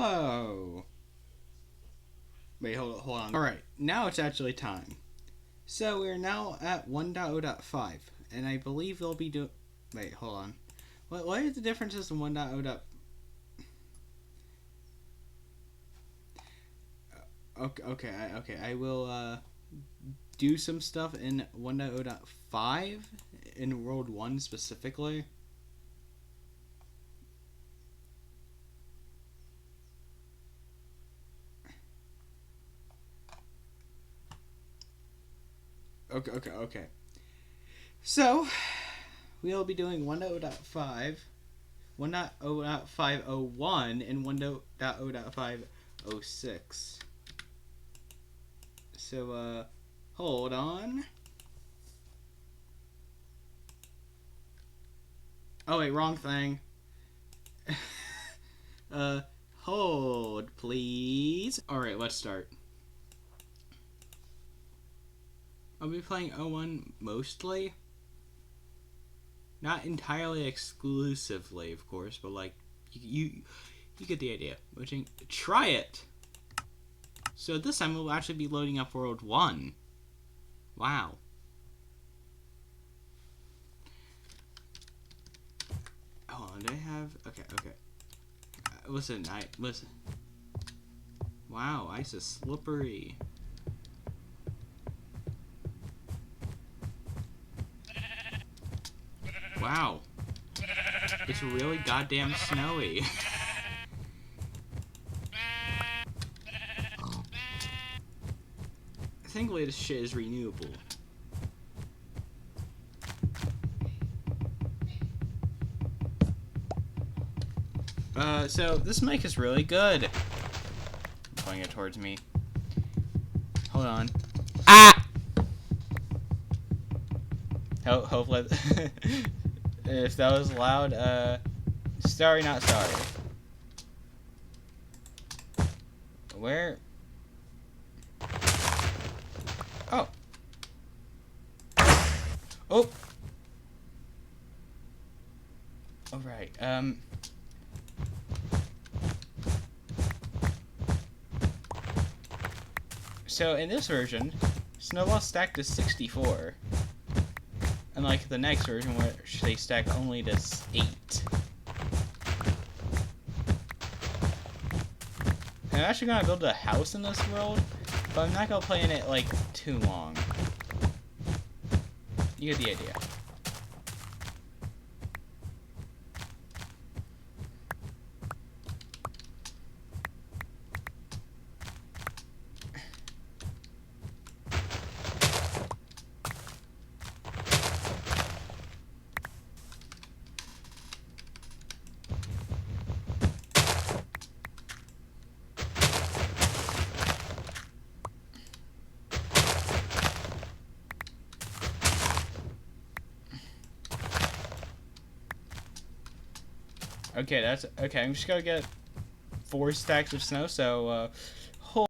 Hello. Wait, hold on. Alright, now it's actually time. So we're now at 1.0.5, and I believe we'll be doing... Wait, hold on. What are the differences in 1.0. Okay, I will do some stuff in 1.0.5 in World 1 specifically. Okay. So, we'll be doing 1.0.5, 1.0.501, and 1.0.506. So, hold on. Oh, wait, wrong thing. Hold, please. Alright, let's start. I'll be playing 01 mostly. Not entirely exclusively, of course, but like, you get the idea. Try it! So this time we'll actually be loading up World 1. Wow. Hold on, do I have... Okay. Listen. Wow, ice is slippery. Wow. It's really goddamn snowy. Thankfully this shit is renewable. So this mic is really good. Pointing it towards me. Hold on. Ah! Hopefully, if that was loud, sorry, not sorry. Where? Oh. Oh. All right. So in this version, snowballs stack to 64. Unlike the next version, where they stack only to 8. I'm actually gonna build a house in this world, but I'm not gonna play in it like too long. You get the idea. Okay, that's okay. I'm just gonna get 4 stacks of snow. So, hold.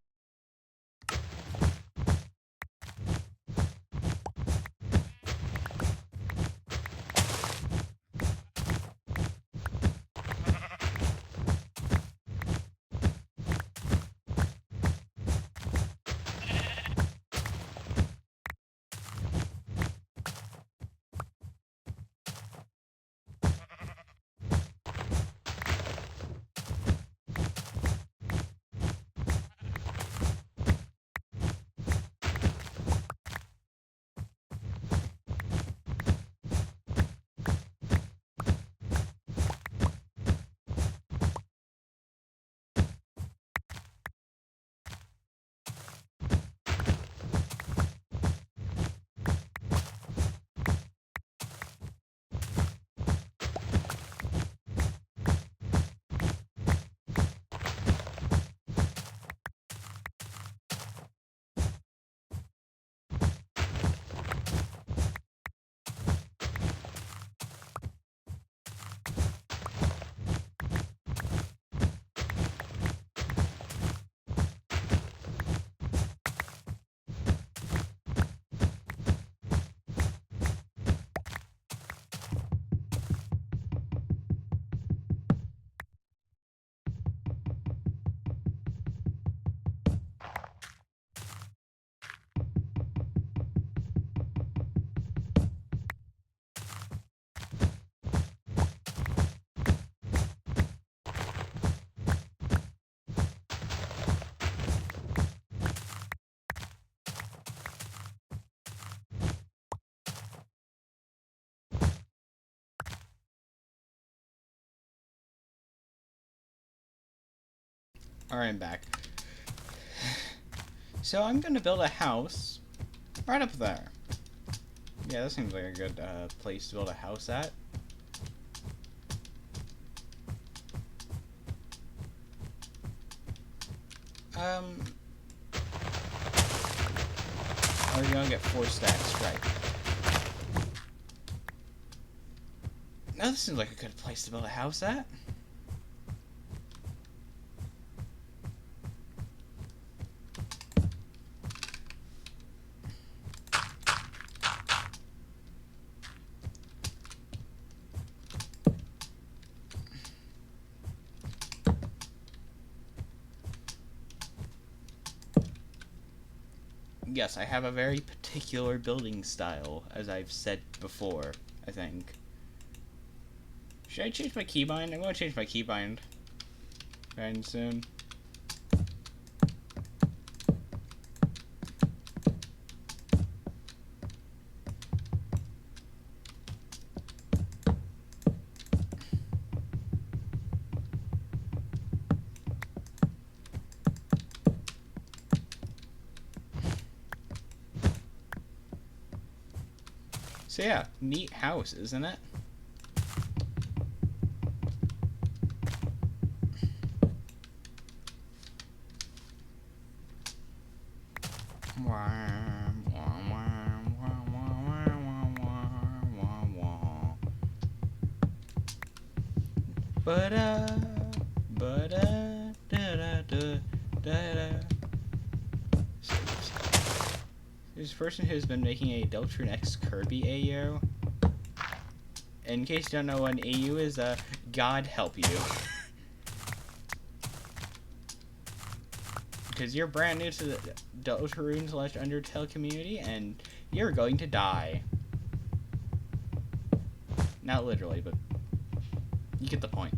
Alright, I'm back. So I'm gonna build a house right up there. Yeah, that seems like a good place to build a house at. Are we gonna get 4 stacks? Right. Now this seems like a good place to build a house at. Yes, I have a very particular building style, as I've said before, I think. Should I change my keybind? I'm going to change my keybind very soon. So yeah, neat house, isn't it? There's a person who's been making a Deltron X Kirby AU. In case you don't know what an AU is, God help you. Because you're brand new to the Deltarune/Undertale community, and you're going to die. Not literally, but you get the point.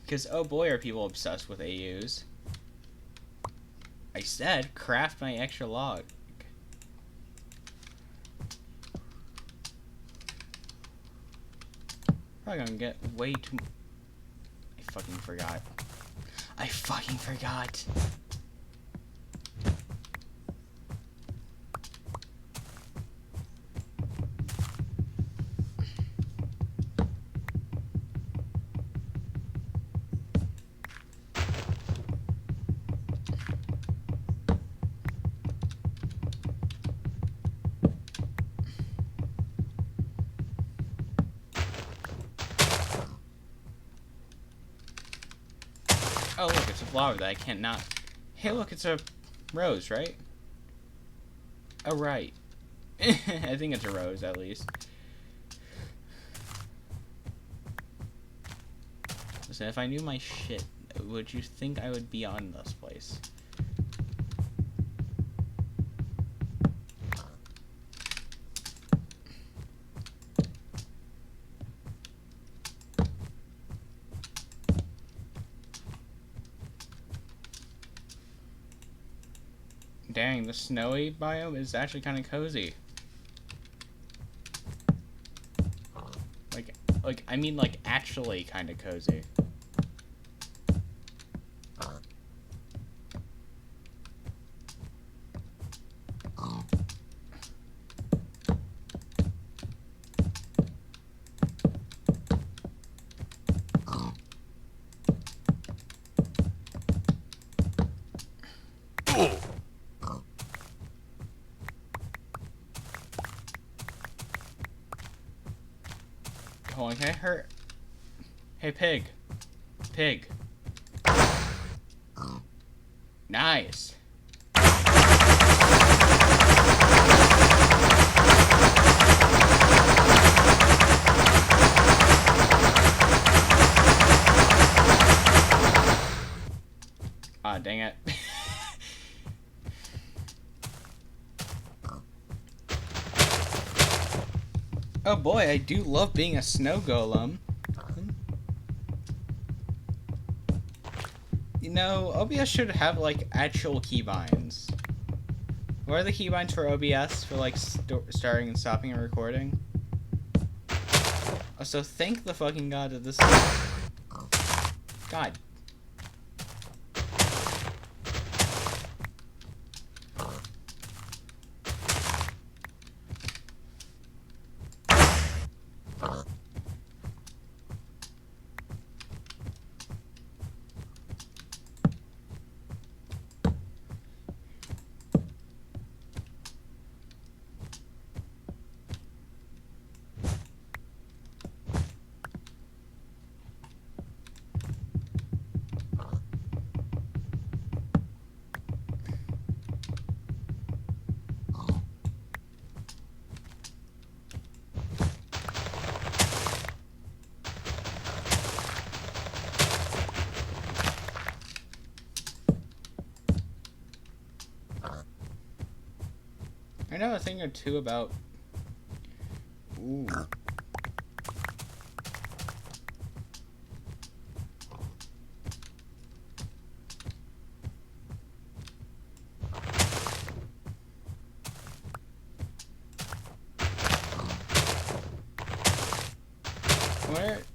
Because, oh boy, are people obsessed with AUs. I said, craft my extra log. Probably gonna get way too... I fucking forgot. I fucking forgot. Oh, look, it's a flower that I can't not... Hey, look, it's a rose, right? Oh, right. I think it's a rose, at least. Listen, if I knew my shit, would you think I would be on this place? Dang, the snowy biome is actually kind of cozy. I mean, like, actually kind of cozy. Hold on, can I hurt? Hey, pig. Pig. Nice. Ah, dang it. Oh boy, I do love being a snow golem. You know, OBS should have, like, actual keybinds. What are the keybinds for OBS for like starting and stopping and recording? Oh, so thank the fucking god that this is... God. I know a thing or two about... Ooh.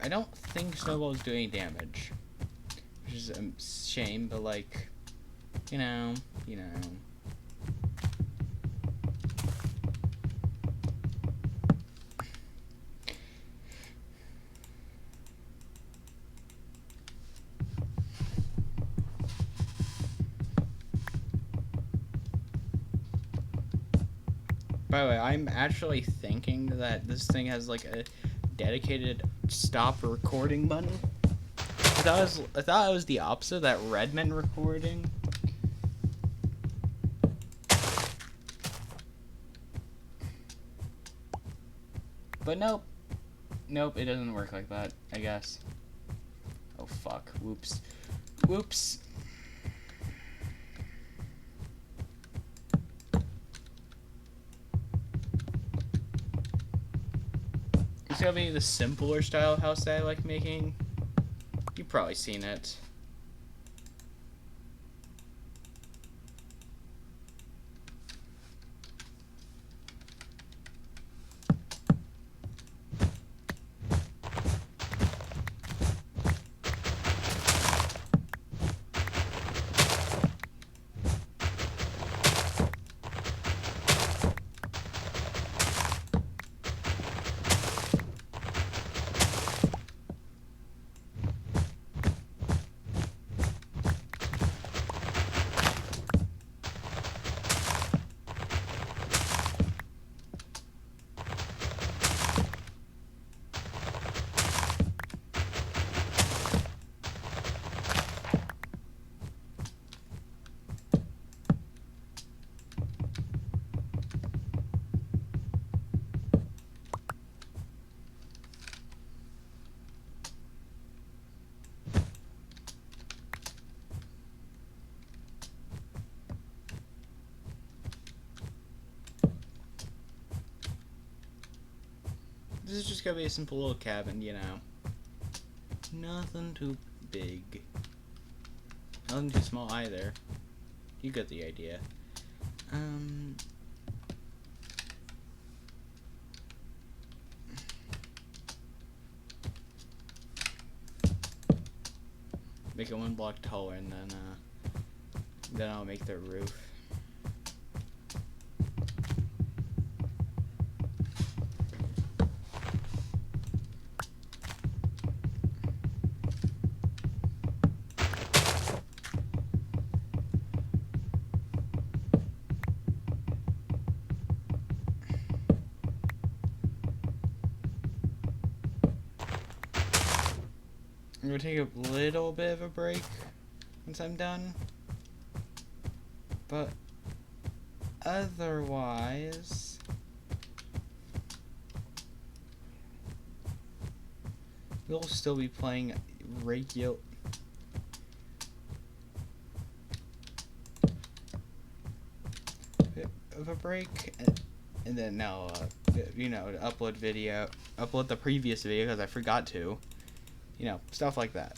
I don't think Snowball is doing damage, which is a shame, but like, you know. By the way, I'm actually thinking that this thing has like a dedicated stop recording button. I thought it was the opposite, that red meant recording. But nope. Nope, it doesn't work like that, I guess. Oh fuck. Whoops. Whoops. It's gonna be the simpler style house that I like making. You've probably seen it. This is just gonna be a simple little cabin, you know. Nothing too big. Nothing too small either. You got the idea. Make it one block taller, and then I'll make the roof. I'm gonna take a little bit of a break once I'm done, but otherwise, we'll still be playing regular. Of a break, and then now, you know, to upload the previous video because I forgot to. You know, stuff like that.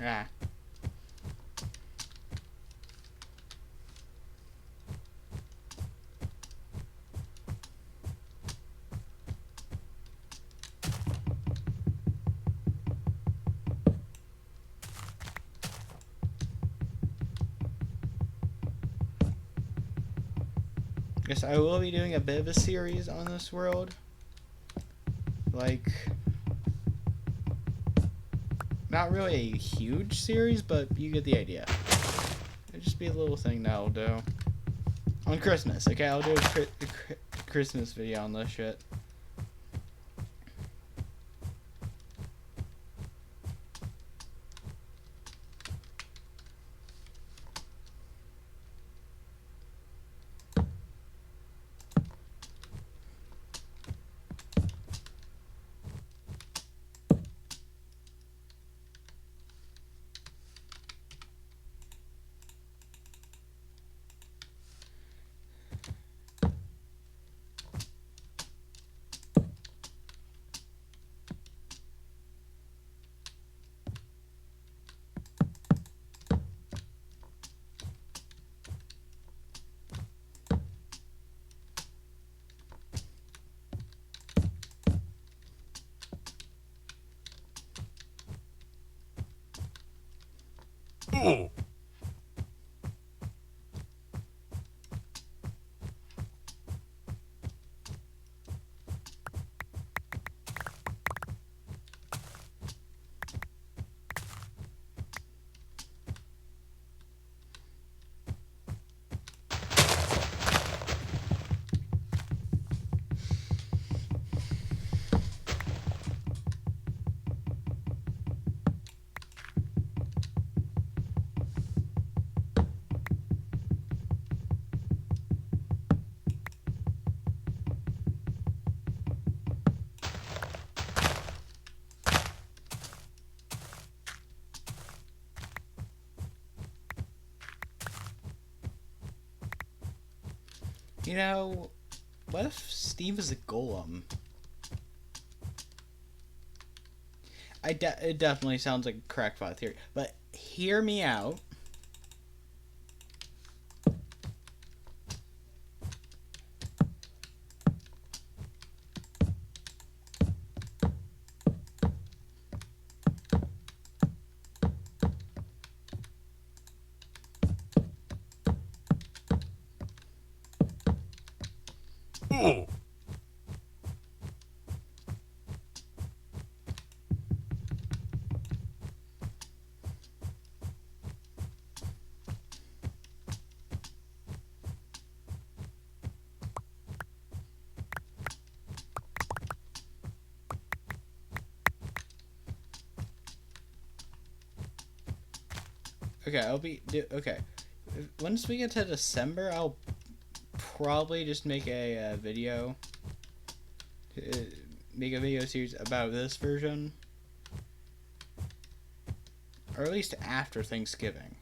Ah. Guess I will be doing a bit of a series on this world. Like, not really a huge series, but you get the idea. It'll just be a little thing that I'll do. On Christmas, okay? I'll do a Christmas video on this shit. Oh. You know, what if Steve is a golem? It definitely sounds like a crackpot theory, but hear me out. Oh. Okay, okay. Once we get to December, I'll probably just make a video, make a video series about this version, or at least after Thanksgiving.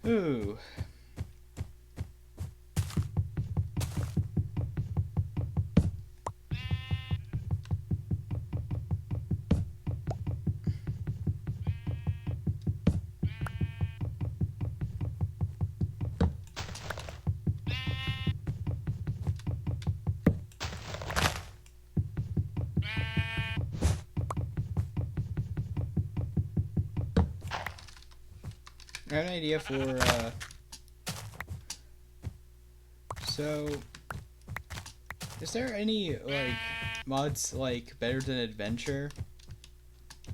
Ooh. I have an idea for, so, is there any, like, mods, like, better than Adventure?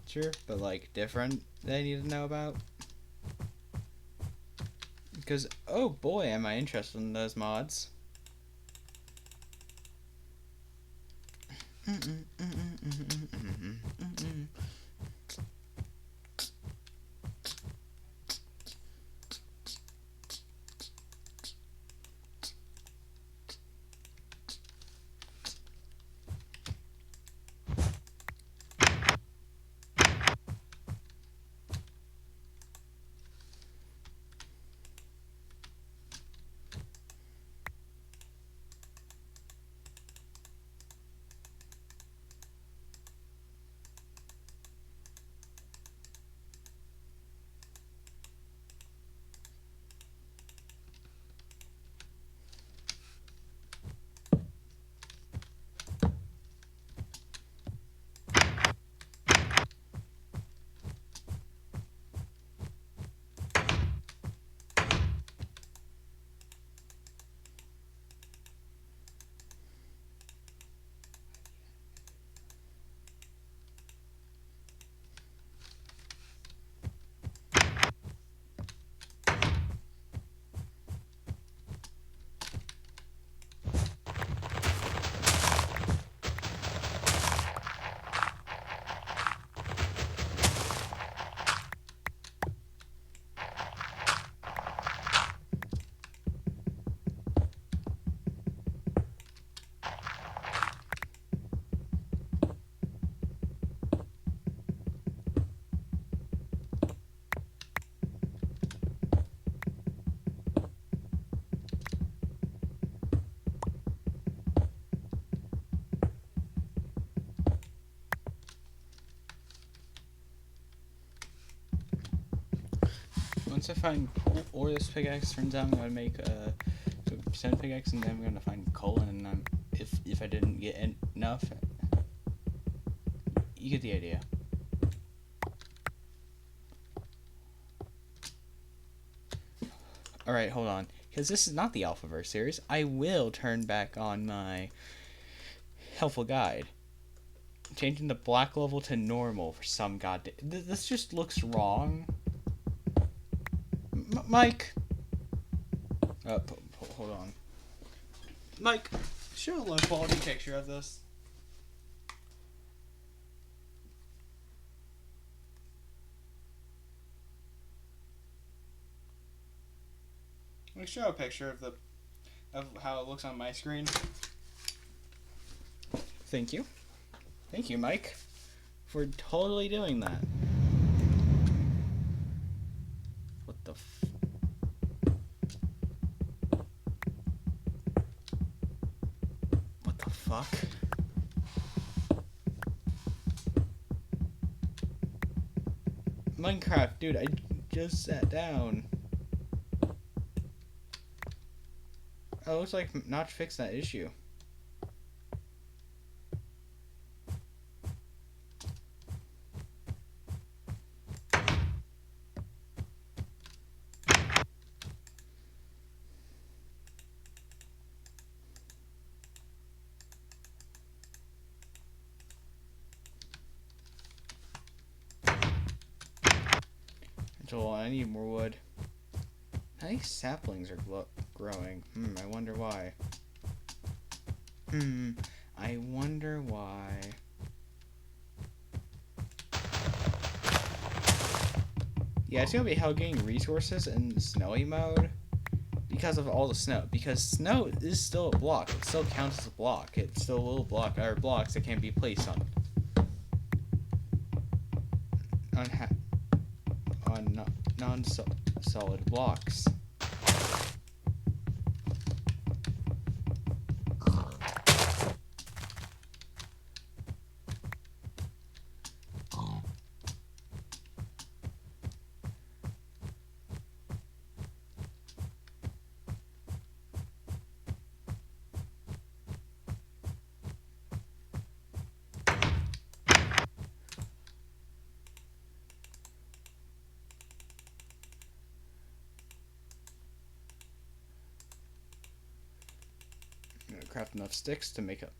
Sure, but, like, different that I need to know about? Because, oh boy, am I interested in those mods. Once I find coal or this pickaxe, turns out I'm gonna make a 10 pickaxe, and then I'm gonna find coal, and if I didn't get enough, you get the idea. All right, hold on, because this is not the Alphaverse series. I will turn back on my helpful guide, changing the black level to normal for some goddamn. This just looks wrong. Mike. Hold on. Mike, show a low quality picture of this. Let me show a picture of how it looks on my screen. Thank you. Thank you, Mike, for totally doing that. What the What the fuck? Minecraft, dude, I just sat down. Oh, it looks like Notch fixed that issue. Joel, I need more wood. Nice saplings are growing. I wonder why. I wonder why. Yeah, it's gonna be hell getting resources in snowy mode because of all the snow. Because snow is still a block. It still counts as a block. It's still a little block or blocks that can't be placed on of solid blocks. I'm gonna craft enough sticks to make up.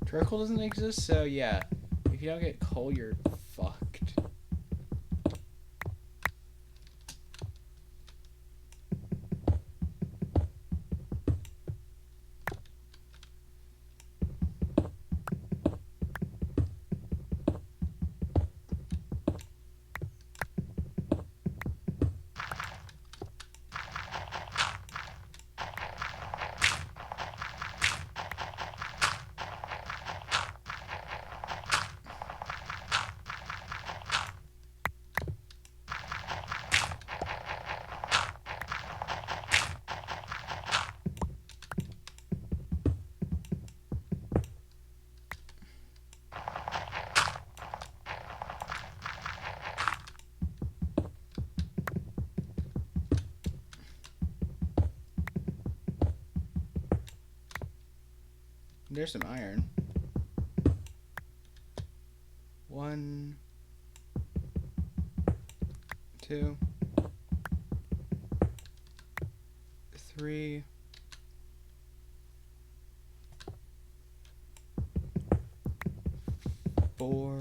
Charcoal doesn't exist, so yeah. If you don't get coal, you're fucked. There's some iron. 1, 2, 3, 4.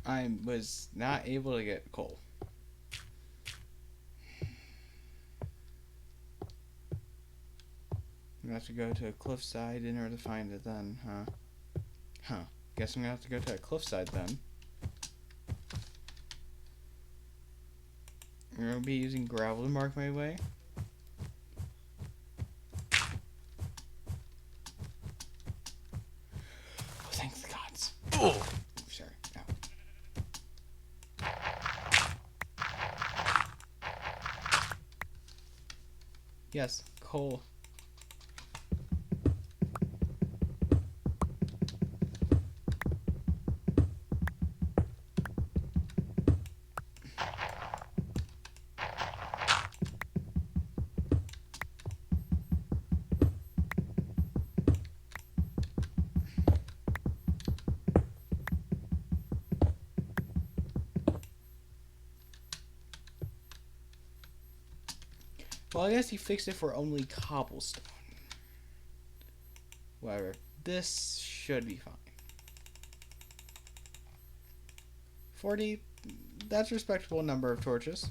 I was not able to get coal. I'm gonna have to go to a cliffside in order to find it then, huh? Huh. Guess I'm gonna have to go to a cliffside then. I'm gonna be using gravel to mark my way. Oh, thank the gods. Oh! Sorry. Ow. Yes, coal. Well, I guess he fixed it for only cobblestone. Whatever. This should be fine. 40, that's a respectable number of torches.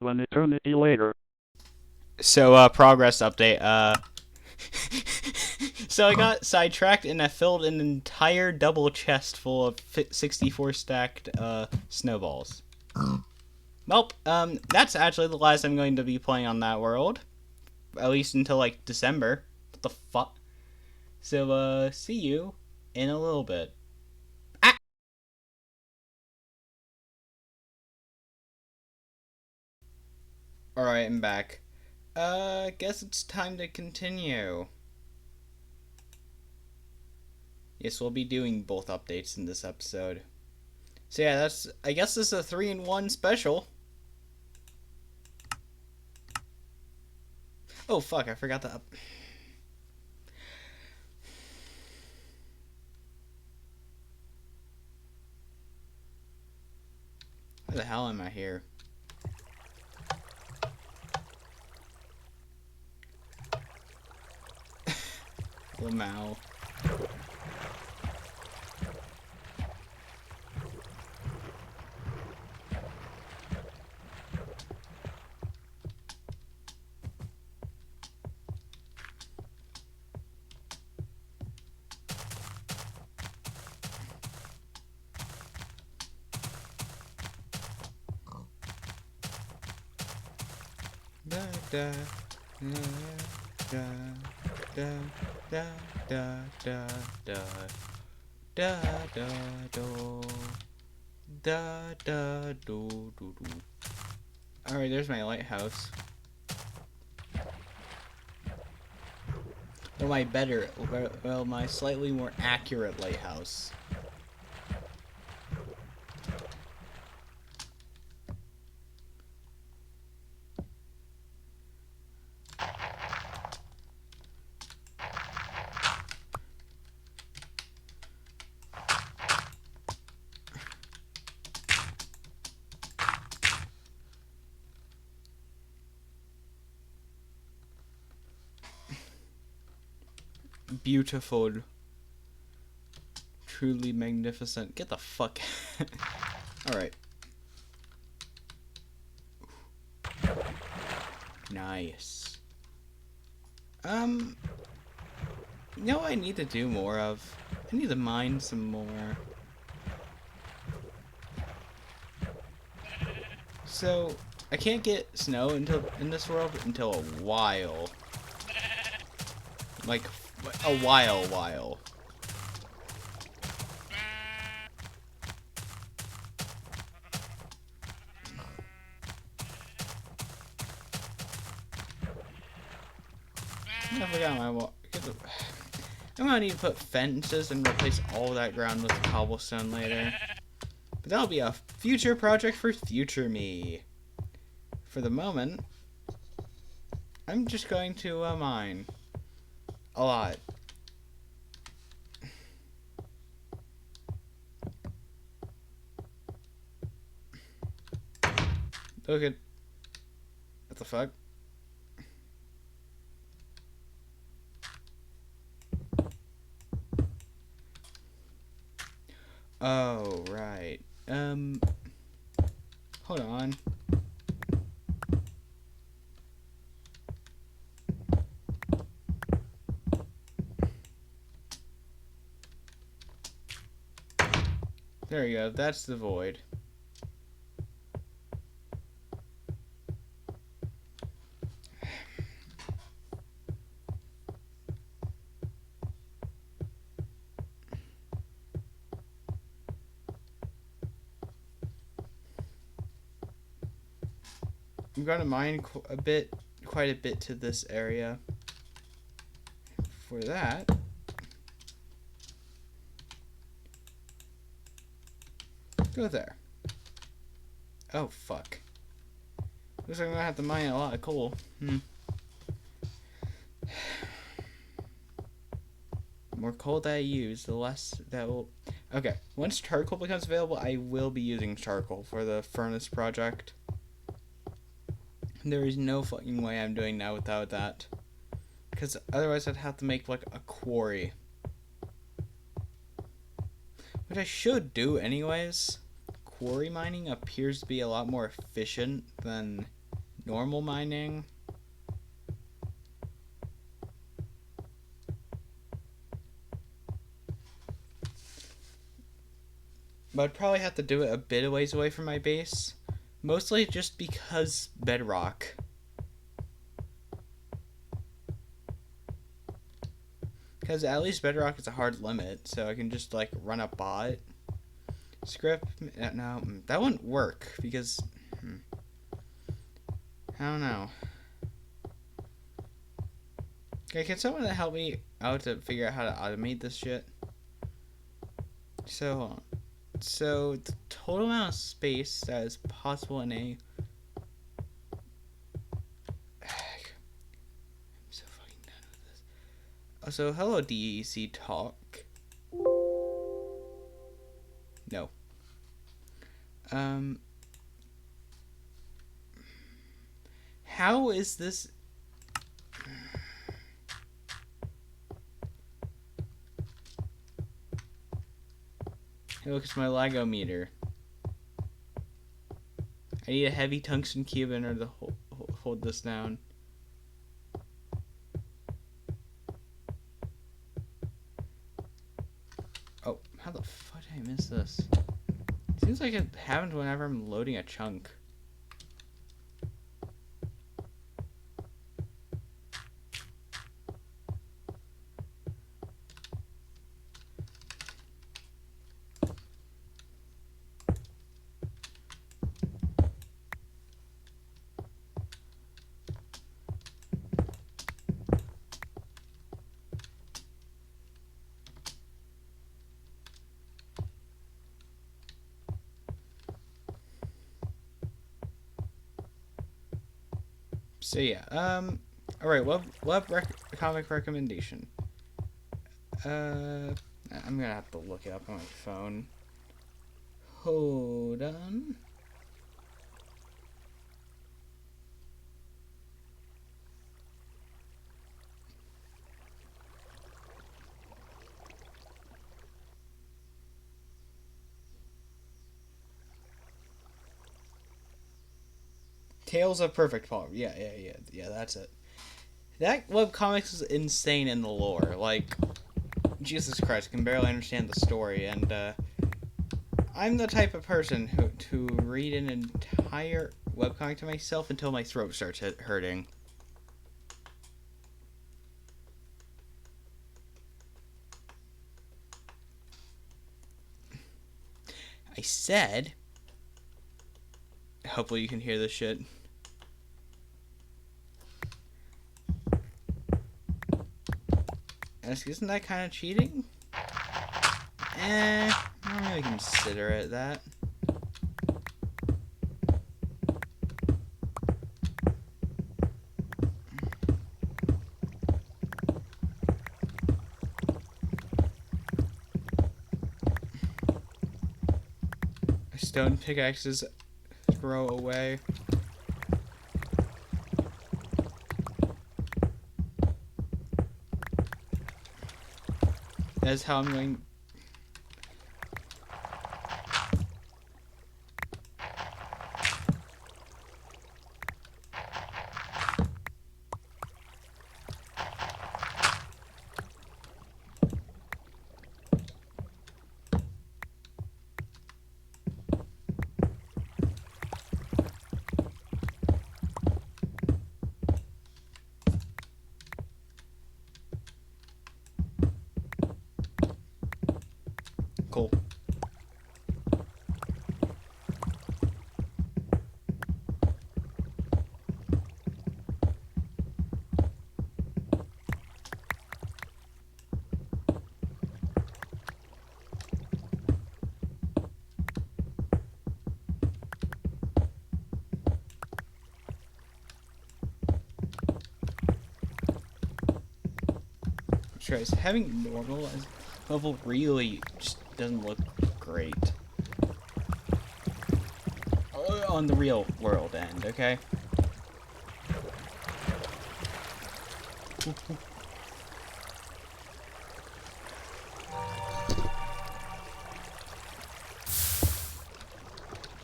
An eternity later. So, progress update. So I got sidetracked and I filled an entire double chest full of 64 stacked snowballs. Well, that's actually the last I'm going to be playing on that world. At least until like December. What the fuck? So, see you in a little bit. Ah! Alright, I'm back. Guess it's time to continue. Yes, we'll be doing both updates in this episode. So yeah, I guess this is a 3-in-1 special. Oh fuck, I forgot the Why the hell am I here? Lamau. Da da da da da da da da da da do da da do do do. All right, there's my lighthouse. Or my slightly more accurate lighthouse. Beautiful. Truly magnificent. Get the fuck. Alright. Nice. You know what I need to do more of? I need to mine some more. So, I can't get snow in this world until a while. Like, a while. I forgot my wall. I'm gonna need to put fences and replace all that ground with cobblestone later. But that'll be a future project for future me. For the moment, I'm just going to mine. A lot. Look at... What the fuck? Oh, right. Hold on. There we go. That's the void. I'm gonna mine quite a bit to this area. For that, go there. Oh fuck. Looks like I'm gonna have to mine a lot of coal. The more coal that I use, the less that will... Okay, once charcoal becomes available, I will be using charcoal for the furnace project. There is no fucking way I'm doing that without that. Because otherwise I'd have to make like a quarry. Which I should do anyways. Quarry mining appears to be a lot more efficient than normal mining. But I'd probably have to do it a bit of ways away from my base. Mostly just because bedrock. Because at least bedrock is a hard limit, so I can just like run a bot. Script, no, that wouldn't work because I don't know. Okay, can someone help me out to figure out how to automate this shit? So, hold on. So, the total amount of space that is possible in a... I'm so fucking done with this. Oh, so, hello, DEC Talk. No. How is this... Hey, look, it's my LIGO meter. I need a heavy tungsten cube in order to hold this down. Oh, how the fuck did I miss this? Seems like it happens whenever I'm loading a chunk. So yeah, alright, comic recommendation. I'm gonna have to look it up on my phone. Hold on. Tales of Perfect Farm. Yeah, that's it. That webcomics is insane in the lore. Like, Jesus Christ, I can barely understand the story, and I'm the type of person who to read an entire webcomic to myself until my throat starts hurting. I said... Hopefully you can hear this shit. Isn't that kind of cheating? I don't really consider it that. Stone pickaxes throw away. That's how I'm going. Cool. Sure, having normal as level really just doesn't look great on the real world end, okay?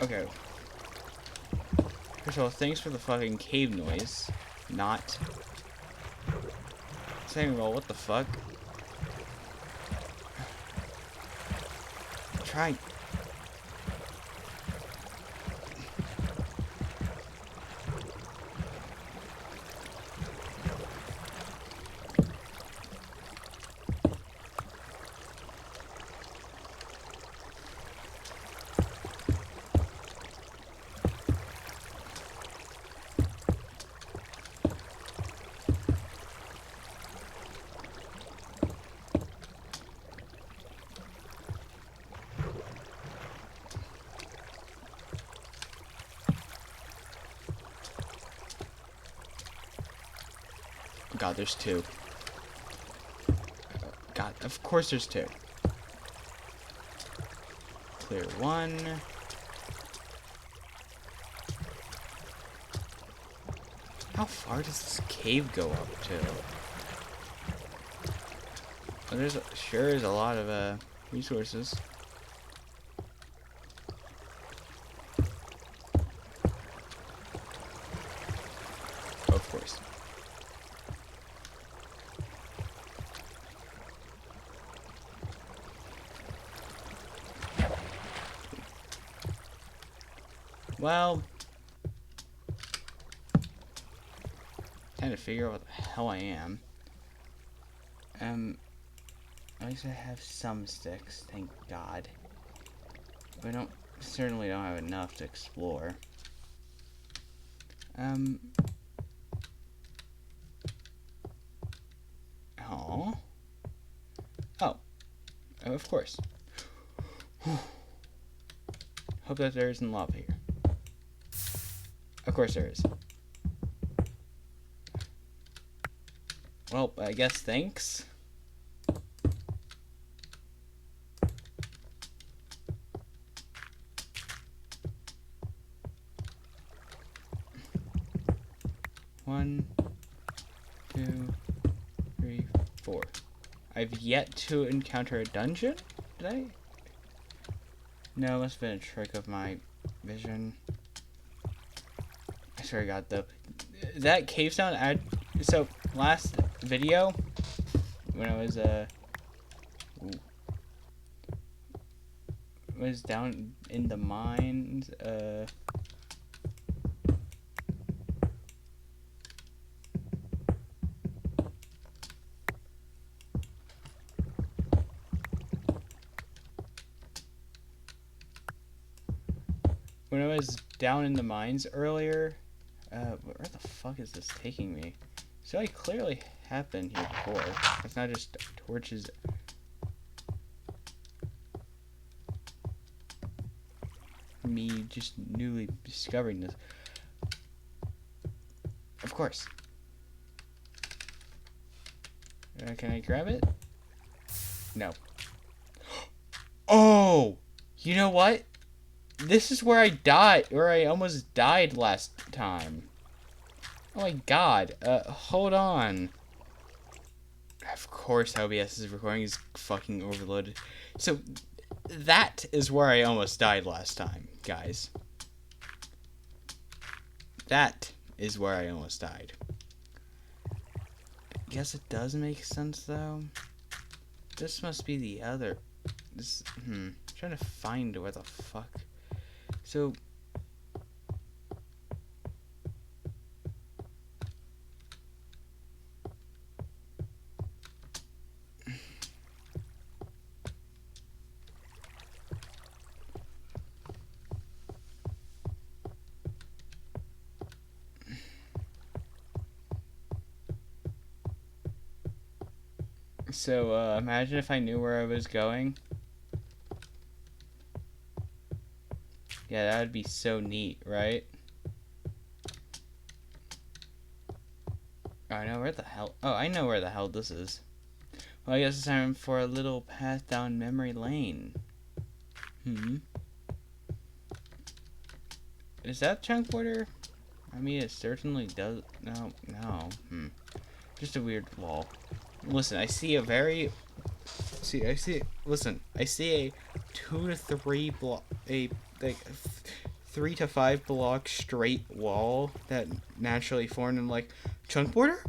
Okay. First of all, thanks for the fucking cave noise. Not. Second of all, what the fuck? Try. God, there's two. God, of course there's two. Clear one. How far does this cave go up to? Well, there's sure is a lot of resources. Oh, of course. Well, trying to figure out what the hell I am. At least I have some sticks, thank God. But I certainly don't have enough to explore. Oh. Oh. Of course. Hope that there isn't lava here. Of course there is. Well, I guess thanks. One, two, three, four. I've yet to encounter a dungeon? Did I? No, it must have been a trick of my vision. I swear to God, though. That cave sound, so, last video, when I was down in the mines, when I was down in the mines earlier, where the fuck is this taking me? So I clearly have been here before. It's not just torches. Me just newly discovering this. Of course. Can I grab it? No. Oh! You know what? This is where I died, where I almost died last time. Oh my God. Hold on. Of course OBS's recording is fucking overloaded. So, that is where I almost died last time, guys. That is where I almost died. I guess it does make sense, though. This must be the other... I'm trying to find where the fuck... So... So, imagine if I knew where I was going. Yeah, that would be so neat, right? Oh, I know where the hell... Oh, I know where the hell this is. Well, I guess it's time for a little path down memory lane. Is that chunk border? I mean, it certainly does... No. Just a weird wall. Listen, I see a very... Listen, I see a 2 to 3 block... like 3 to 5 block straight wall that naturally formed. And like, chunk border?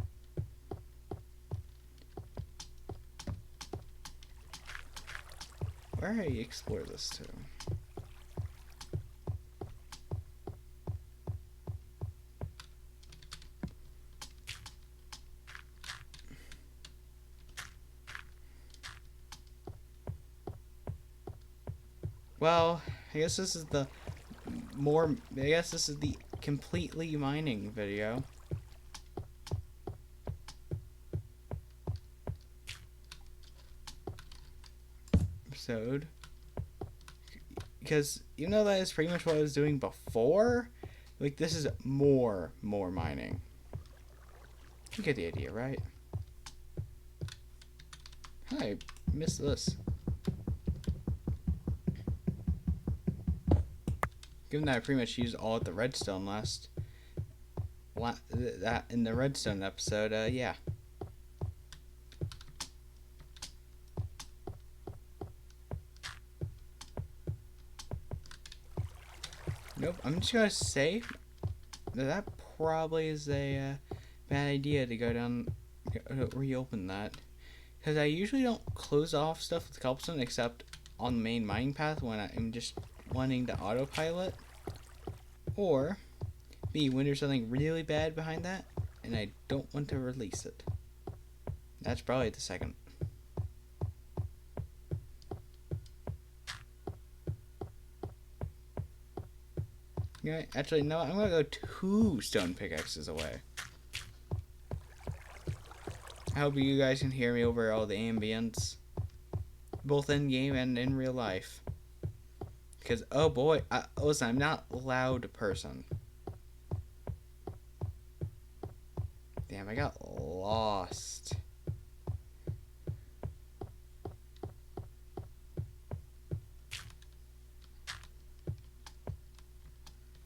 Where do I explore this to? Well, I guess this is the completely mining video. Episode. Because, you know, that is pretty much what I was doing before. Like, this is more mining. You get the idea, right? I missed this. Given that I pretty much used all of the redstone that in the redstone episode, yeah. Nope, I'm just gonna say that probably is a bad idea to go down, reopen that. Because I usually don't close off stuff with cobblestone except on the main mining path when I'm just wanting to autopilot. Or B, when there's something really bad behind that and I don't want to release it. That's probably the second. Yeah, actually, no, I'm gonna go 2 stone pickaxes away. I hope you guys can hear me over all the ambience, both in game and in real life. Because, oh boy, listen, I'm not a loud person. Damn, I got lost.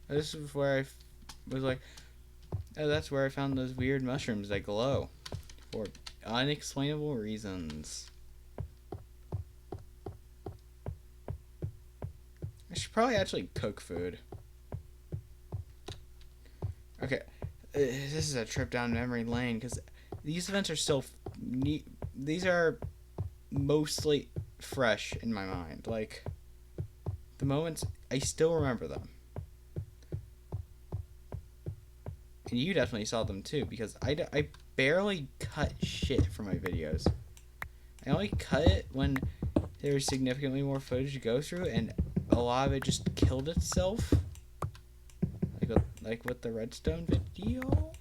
This is where I was like, oh, that's where I found those weird mushrooms that glow for unexplainable reasons. I should probably actually cook food. Okay, this is a trip down memory lane because these events are still these are mostly fresh in my mind. Like, the moments, I still remember them. And you definitely saw them too, because I barely cut shit from my videos. I only cut it when there's significantly more footage to go through, and a lot of it just killed itself. Like with the redstone video.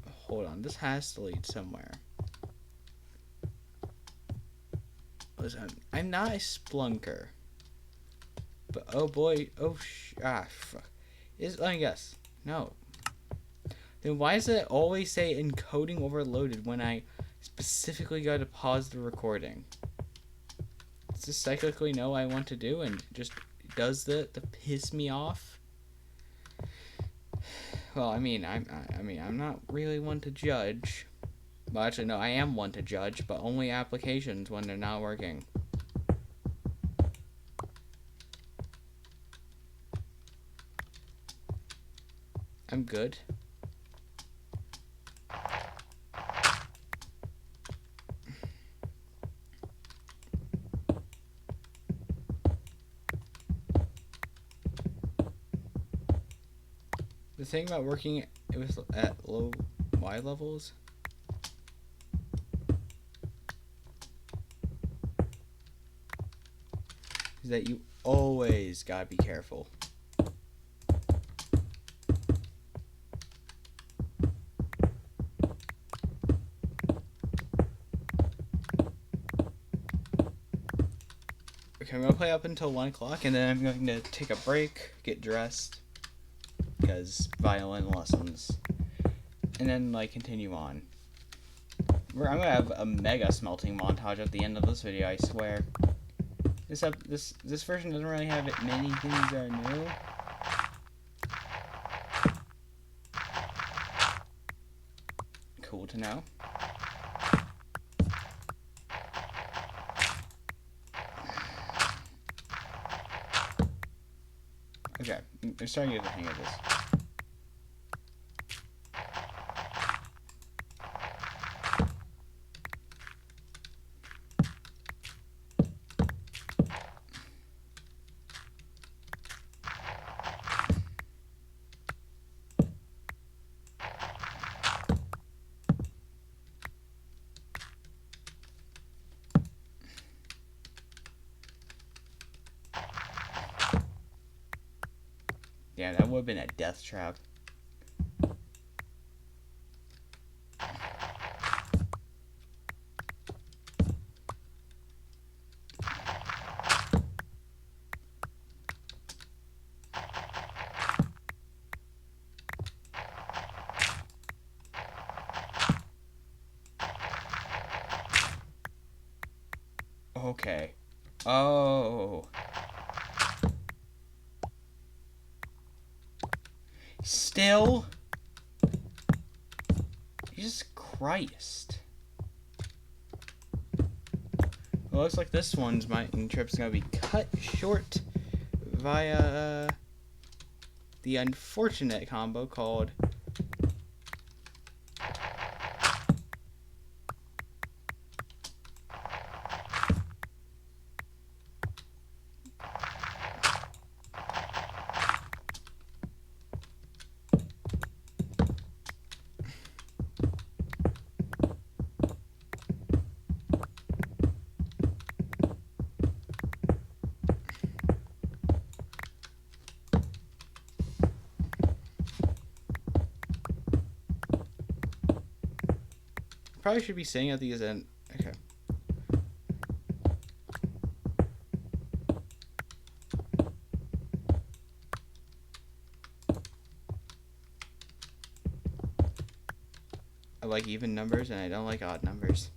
Hold on, this has to lead somewhere. Listen, I'm not a splunker. But oh boy, fuck. Let me guess. No. Then why does it always say encoding overloaded when I specifically got to pause the recording? Does this cyclically know I want to do and just does the piss me off? Well, I mean, I'm not really one to judge. Well, actually, no, I am one to judge, but only applications when they're not working. I'm good. The thing about working at low Y levels is that you always gotta be careful. Okay, I'm gonna play up until 1 o'clock, and then I'm going to take a break, get dressed, because violin lessons, and then like continue on. I'm gonna have a mega smelting montage at the end of this video, I swear. This version doesn't really have many things that are new. Cool to know. Okay, I'm starting to get the hang of this. Yeah, that would have been a death trap. Okay. Oh. Still? Jesus Christ. Well, looks like this one's trip's gonna be cut short via the unfortunate combo called probably should be saying at these end. Okay. I like even numbers and I don't like odd numbers.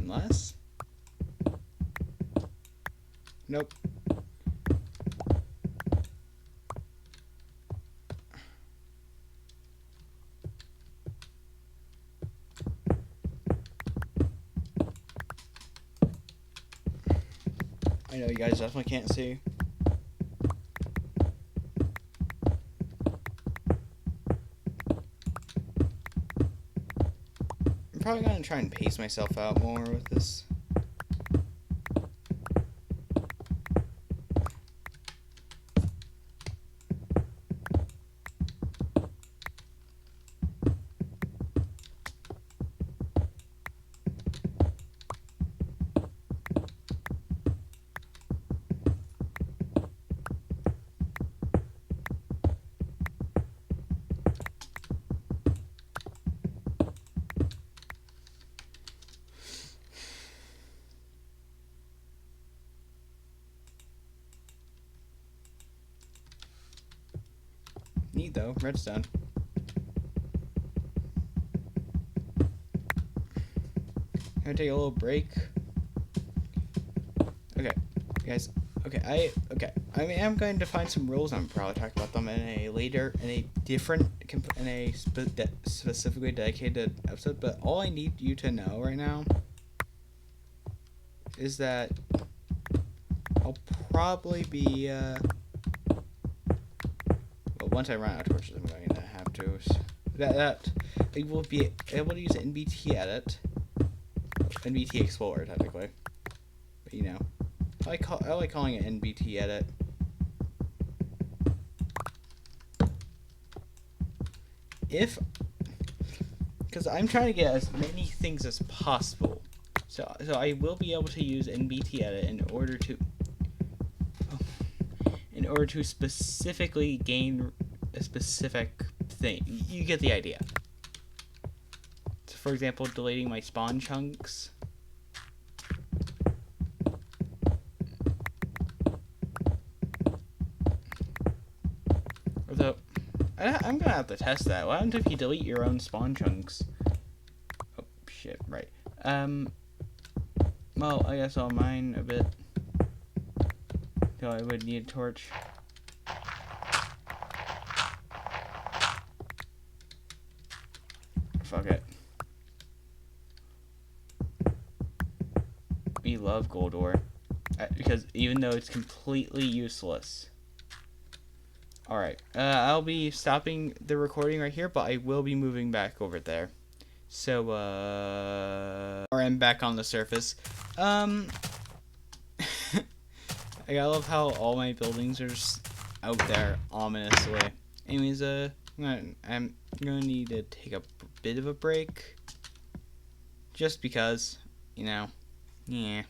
Unless? Nope. I know you guys definitely can't see. I'm probably gonna try and pace myself out more with this. Neat though, redstone. Gonna take a little break. Okay, guys. Okay, I am going to find some rules. I'm probably talk about them in a specifically dedicated episode. But all I need you to know right now is that I'll probably be well, once I run out of torches, I'm going to have to that I will be able to use NBT edit, NBT Explorer technically, but you know. I like calling it NBT edit. Because I'm trying to get as many things as possible, so I will be able to use NBT edit in order to specifically gain a specific thing. You get the idea. So for example, deleting my spawn chunks. Although, I'm gonna have to test that. What happens if you delete your own spawn chunks? Oh, shit, right. Well, I guess I'll mine a bit. So I would need a torch. Fuck it. We love gold ore. Because even though it's completely useless. Alright, I'll be stopping the recording right here, but I will be moving back over there. So, I'm back on the surface. I love how all my buildings are just out there ominously. Anyways, I'm gonna need to take a bit of a break. Just because, you know, yeah.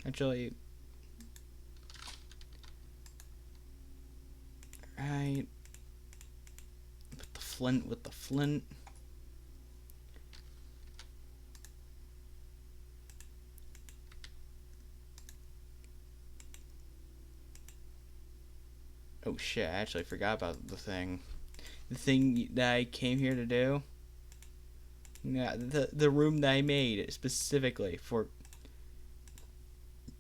Actually... Right. Put the flint with the flint. Oh shit, I actually forgot about the thing. the thing that I came here to do. Yeah, the room that I made specifically for.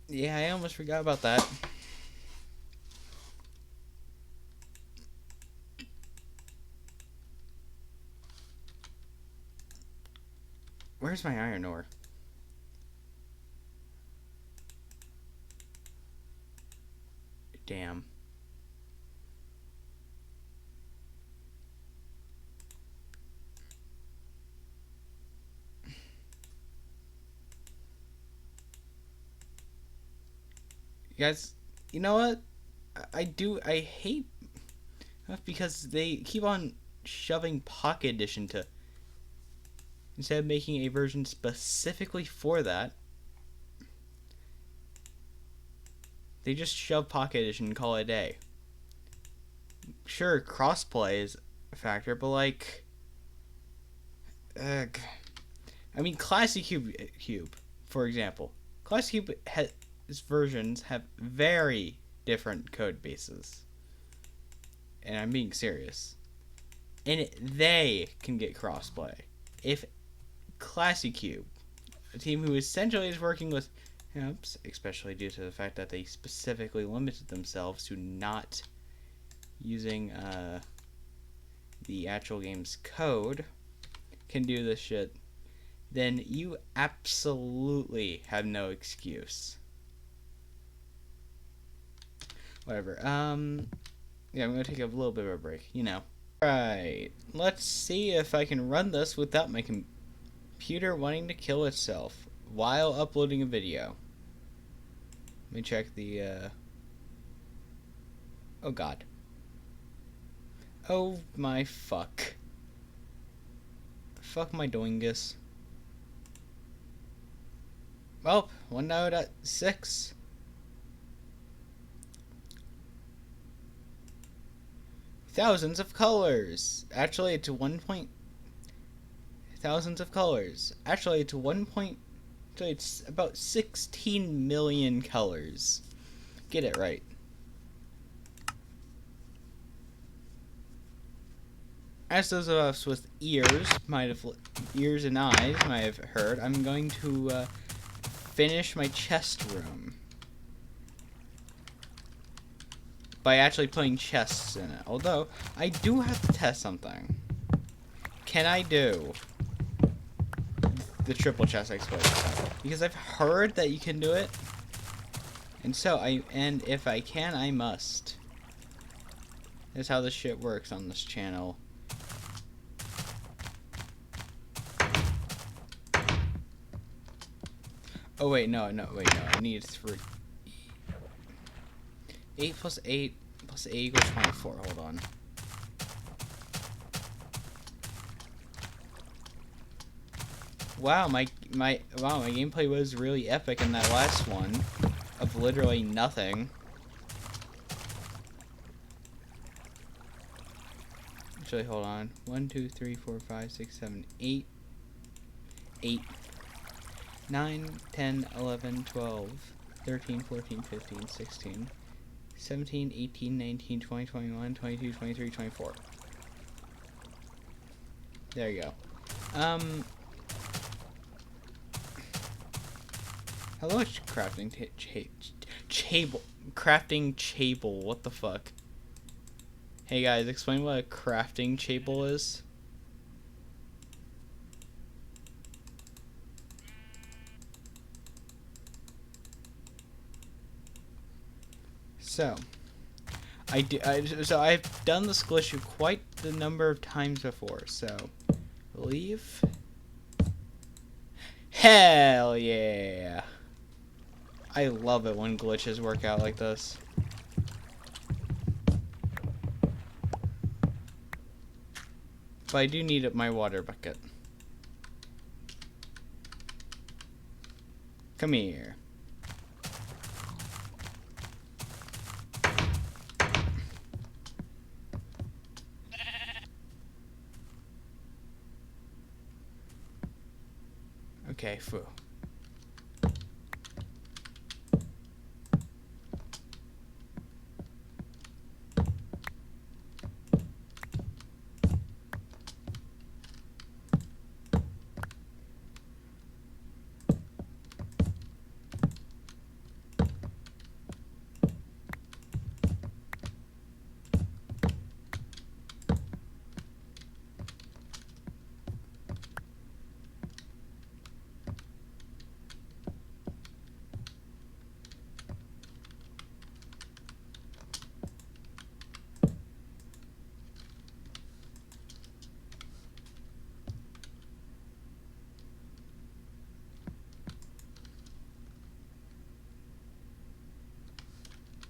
Yeah, I almost forgot about that. Where's my iron ore? Damn. You guys, you know what? I hate because they keep on shoving Pocket Edition to instead of making a version specifically for that. They just shove Pocket Edition and call it a day. Sure, crossplay is a factor, but like, I mean, Classic Cube, for example, Classic Cube versions have very different code bases, and I'm being serious. And they can get crossplay if Classic Cube, a team who essentially is working with apps, especially due to the fact that they specifically limited themselves to not using the actual game's code, can do this shit, then you absolutely have no excuse. Whatever. Yeah, I'm gonna take a little bit of a break, you know. Right, let's see if I can run this without my computer wanting to kill itself while uploading a video. Let me check the, oh god. Oh my fuck. Fuck my doingus. Well, 1.6. Thousands of colors. Actually, it's thousands of colors. Actually, it's it's about 16 million colors. Get it right. As those of us with ears and eyes might have heard, I'm going to finish my chest room by actually putting chests in it. Although, I do have to test something. Can I do the triple chest explosion? Because I've heard that you can do it. And if I can, I must. That's how this shit works on this channel. Oh wait, no, I need 3. 8 plus 8 plus 8 equals 24, hold on. Wow, my gameplay was really epic in that last one of literally nothing. Actually, hold on. 1, 2, 3, 4, 5, 6, 7, 8. 8. 9, 10, 11, 12, 13, 14, 15, 16, 17, 18, 19, 20, 21, 22, 23, 24. There you go. Hello, crafting crafting table. What the fuck? Hey guys, explain what a crafting table is. So, I've done this glitch quite the number of times before. So, leave. Hell yeah! I love it when glitches work out like this. But I do need my water bucket. Come here. Okay, foo.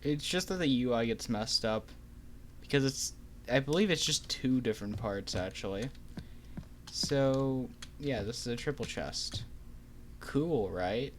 It's just that the UI gets messed up because I believe it's just 2 different parts actually. So yeah, this is a triple chest. Cool, right?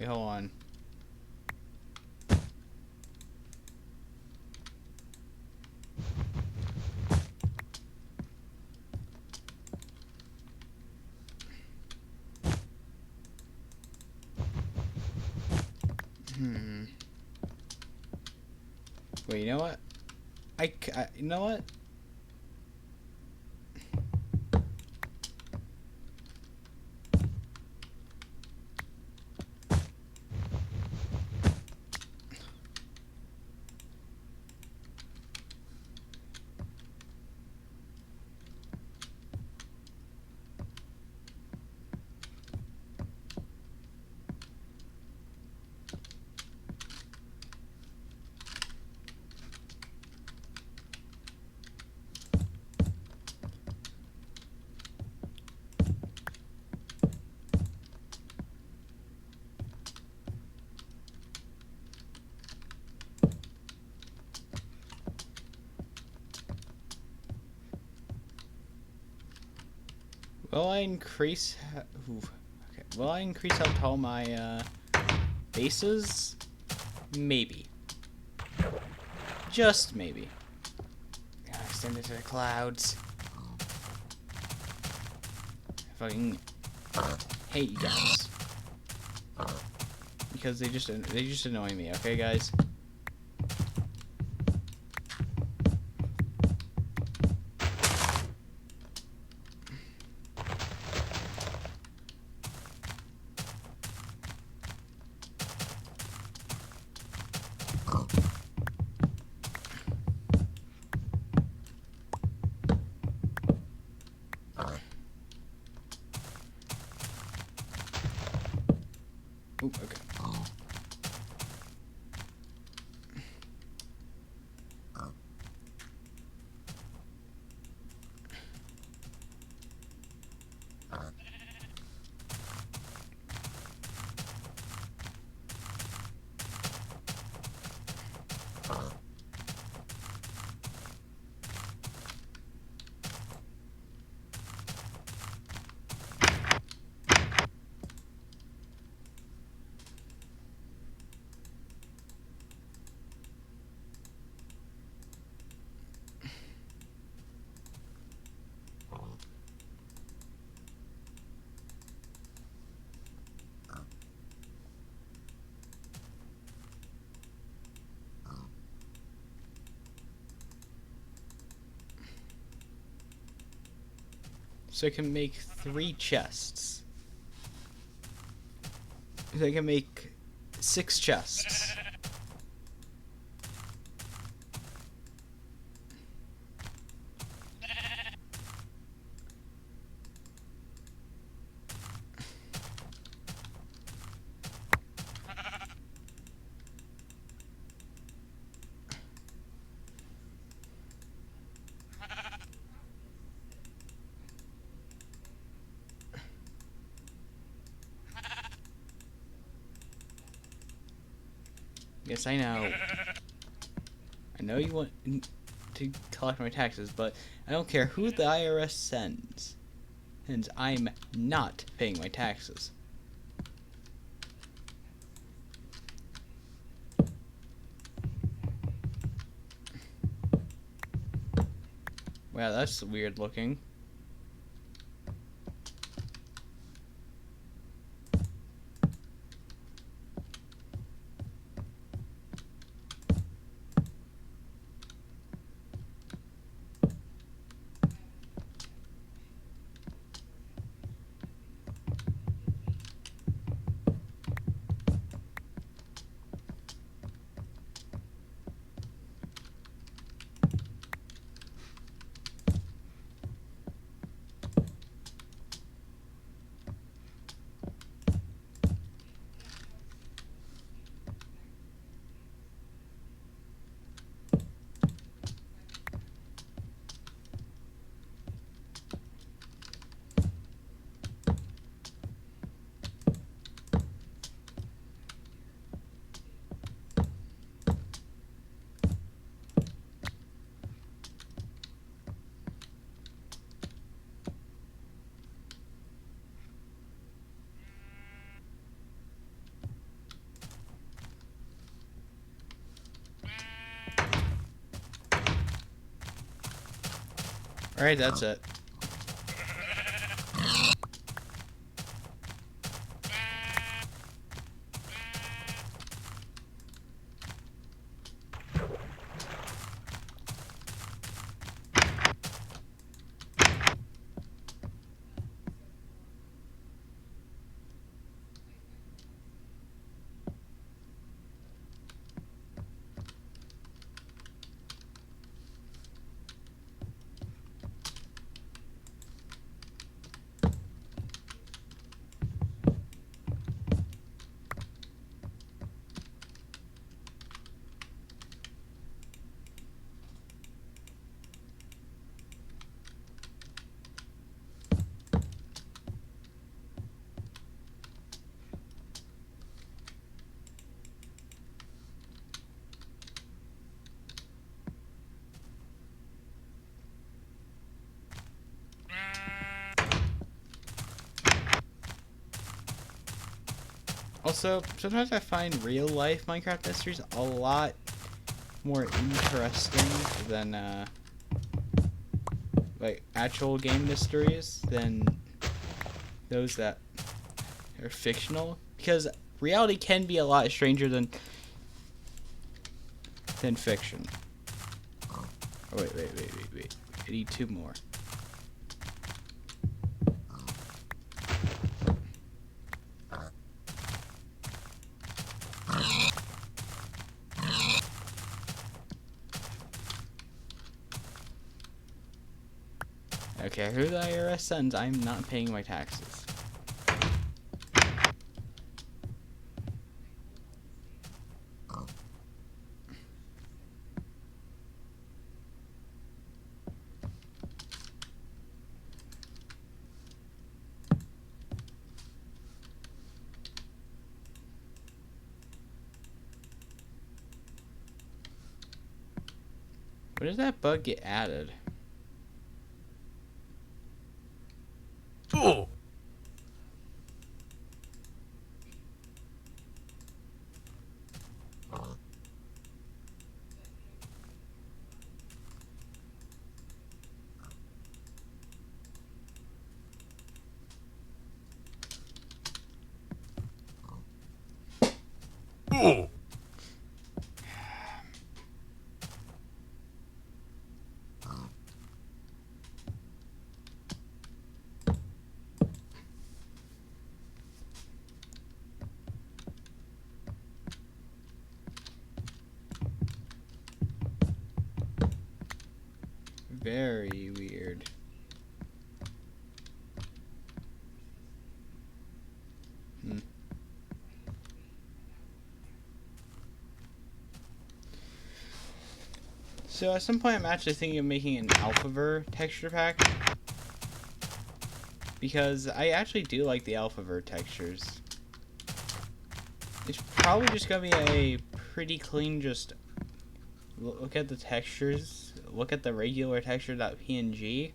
Wait, hold on. Wait, you know what? You know what? Will I increase? Okay. Will I increase how tall my base is? Maybe. Just maybe. I extend it to the clouds. I fucking hate you guys because they just annoy me. Okay, guys. Ooh, okay. So I can make 3 chests. So I can make 6 chests. Yes, I know. I know you want to collect my taxes, but I don't care who the IRS sends. Since I'm not paying my taxes. Wow, that's weird looking. Alright, that's it. Also, sometimes I find real life Minecraft mysteries a lot more interesting than like actual game mysteries than those that are fictional, because reality can be a lot stranger than fiction. Oh, wait. I need 2 more. Okay, who the IRS sends, I'm not paying my taxes. When does that bug get added? Oh. Oh. Very weird. So at some point I'm actually thinking of making an Alphaver texture pack, because I actually do like the Alphaver textures. It's probably just gonna be a pretty clean, just look at the textures, look at the regular texture.png,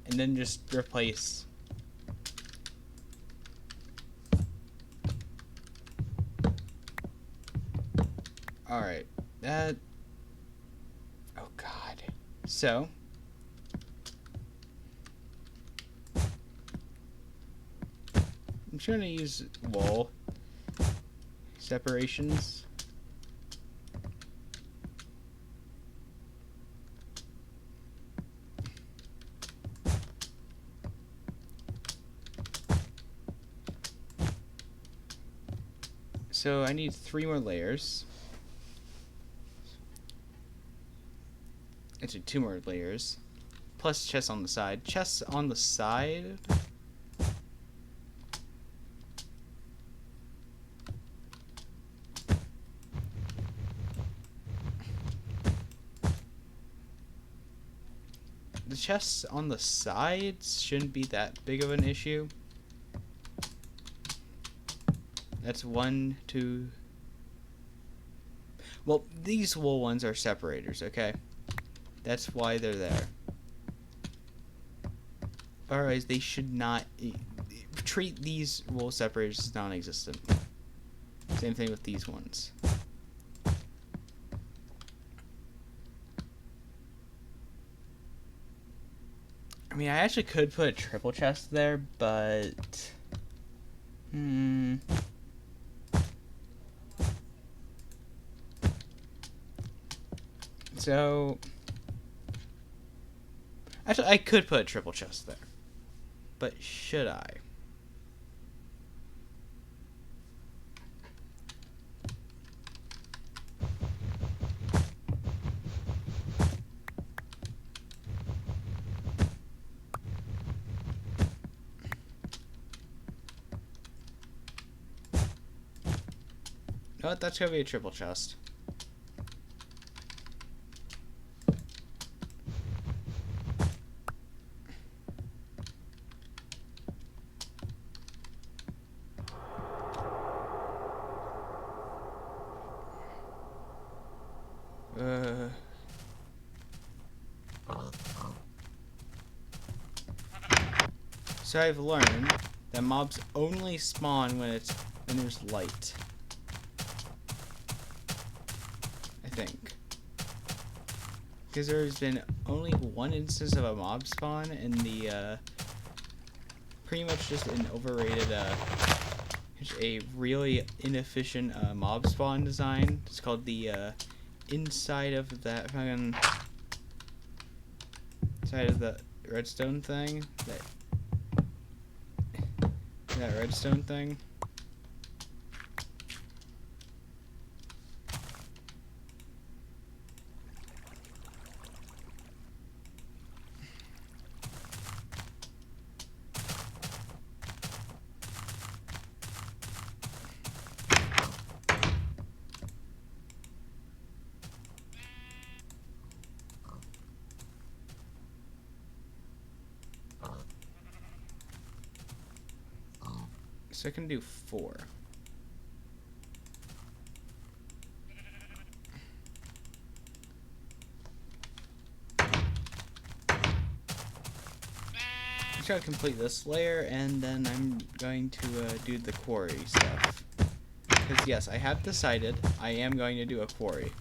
and then just replace. Alright, that... Oh god. So... I'm just gonna use wall separations. So I need 3 more layers. Actually, 2 more layers. Plus chests on the side. Chests on the side... The chests on the sides shouldn't be that big of an issue. That's 1, 2... Well, these wool ones are separators, okay? That's why they're there. Otherwise, they should not... Treat these wool separators as non-existent. Same thing with these ones. I mean, I actually could put a triple chest there, but... So... Actually, I could put a triple chest there. But should I? No, that's gonna be a triple chest. So I've learned that mobs only spawn when there's light. I think. Because there's been only one instance of a mob spawn in the pretty much just an overrated a really inefficient mob spawn design. It's called the inside of that fucking side of the redstone thing. That redstone thing. So I can do 4. I'm just gonna complete this layer, and then I'm going to do the quarry stuff. Because yes, I have decided I am going to do a quarry.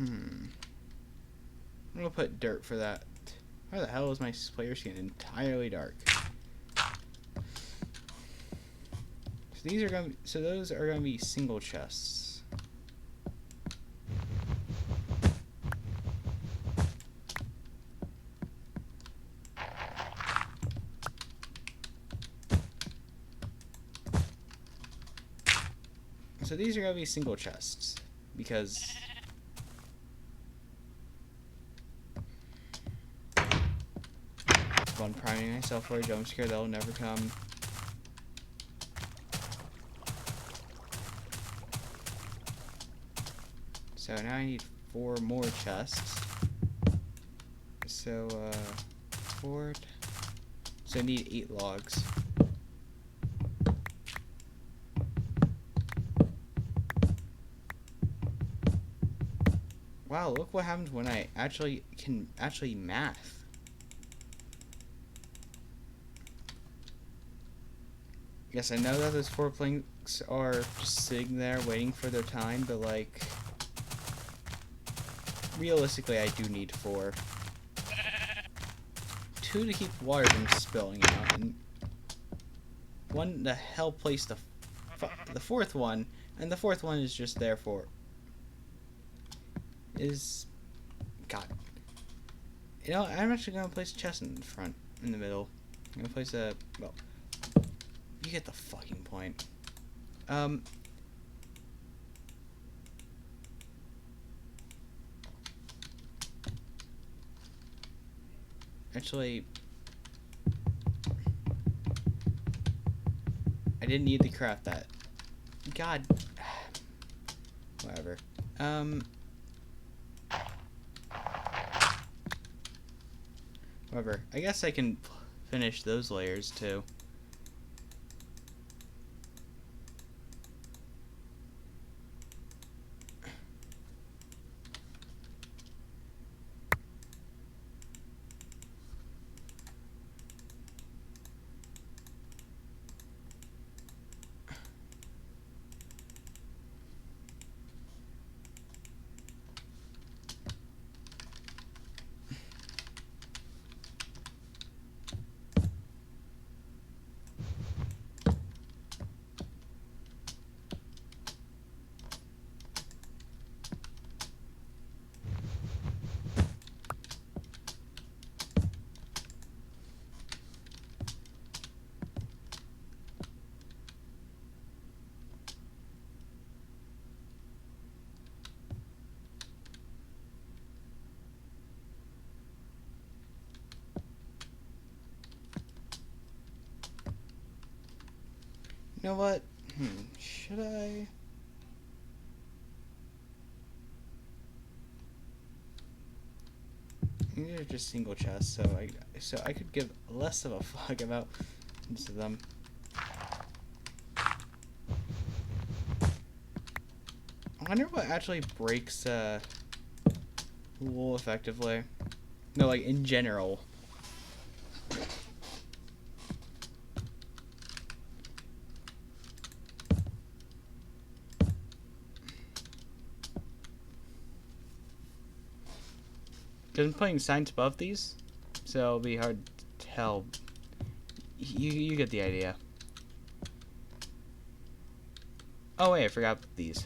I'm gonna put dirt for that. Why the hell is my player skin entirely dark? So those are gonna be single chests. So these are gonna be single chests because I'm priming myself for a jump scare that will never come. So now I need 4 more chests. So 4. So I need 8 logs. Wow, look what happens when I can math. Yes, I know that those 4 planks are just sitting there waiting for their time, but like, realistically I do need 4. 2 to keep water from spilling out, and 1 to help place the 4th one, and the 4th one is just there for... God. You know, I'm actually going to place a chest in the front, in the middle. I'm going to place a... Well, you get the fucking point. Actually, I didn't need to craft that. God. Whatever. However, I guess I can finish those layers too. You know what? Should I? These are just single chests, so I could give less of a fuck about most of them. I wonder what actually breaks wool effectively. No, like in general. Because I'm putting signs above these, so it'll be hard to tell. You get the idea. Oh wait, I forgot these.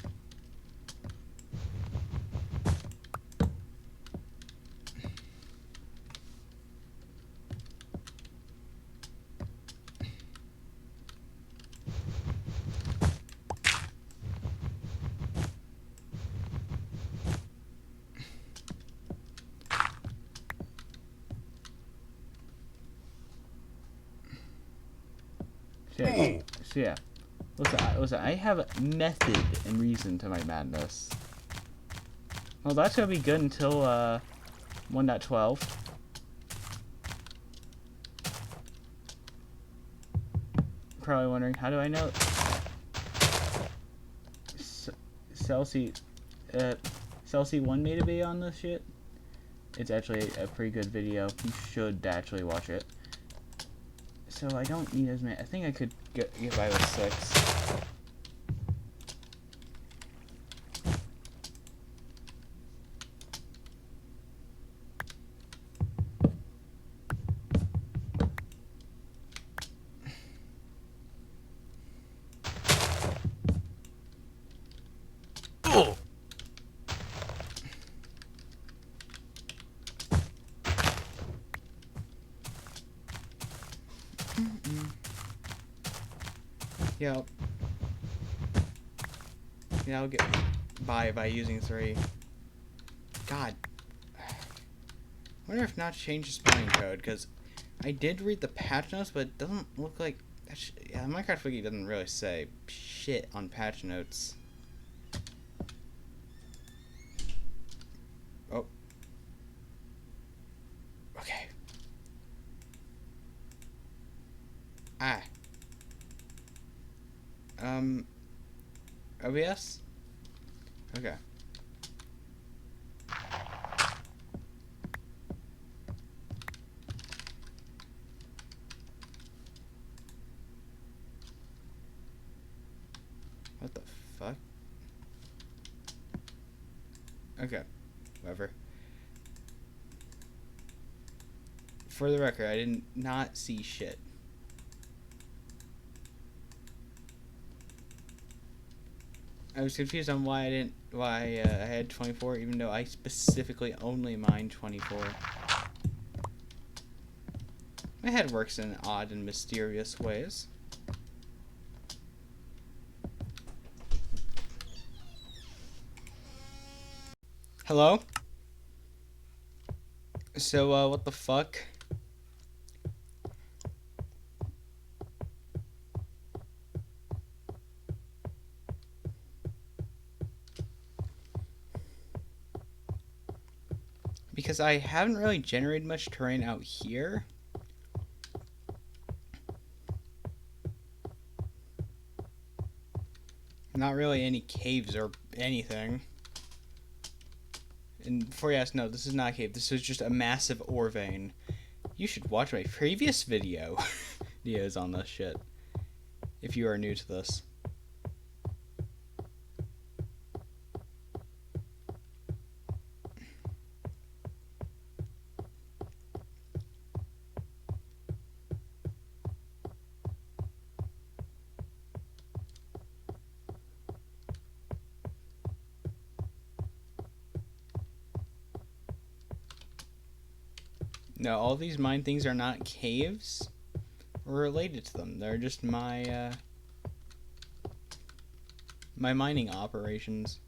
So yeah. Listen, I have method and reason to my madness. Well, that's gonna be good until 1.12. Probably wondering, how do I know? Celsi 1 made a video on this shit. It's actually a pretty good video. You should actually watch it. So I don't need as many. I think I could get by with 6. Oh. Yep. Yeah, I'll get by using 3. God. I wonder if not to change the spawning code, because I did read the patch notes, but it doesn't look like... Yeah, the Minecraft Wiki doesn't really say shit on patch notes. Oh. Okay. OBS? Okay. What the fuck? Okay. Whatever. For the record, I did not see shit. I was confused on why I had 24, even though I specifically only mined 24. My head works in odd and mysterious ways. Hello? So, what the fuck? because I haven't really generated much terrain out here. Not really any caves or anything. And before you ask, no, this is not a cave. This is just a massive ore vein. You should watch my previous videos on this shit, if you are new to this. No, all these mine things are not caves or related to them. They're just my my mining operations.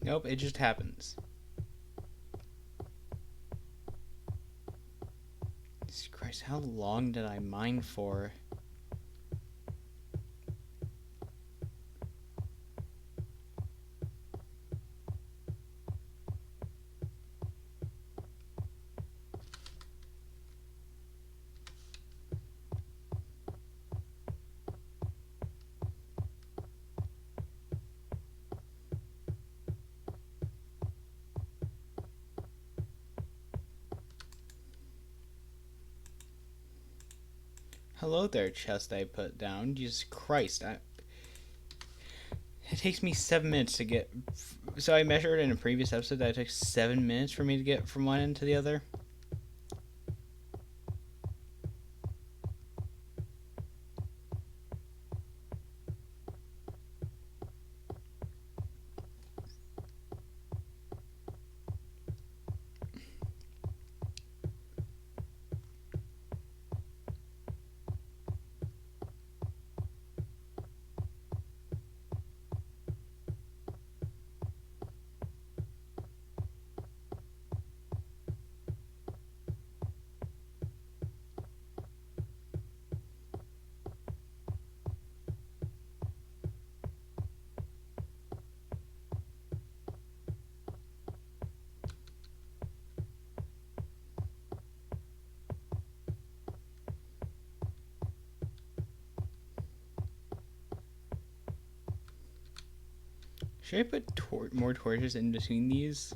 Nope, it just happens. Jesus Christ, how long did I mine for? Hello there, chest I put down. Jesus Christ, it takes me 7 minutes to get... So I measured in a previous episode that it took 7 minutes for me to get from one end to the other. Should I put more torches in between these?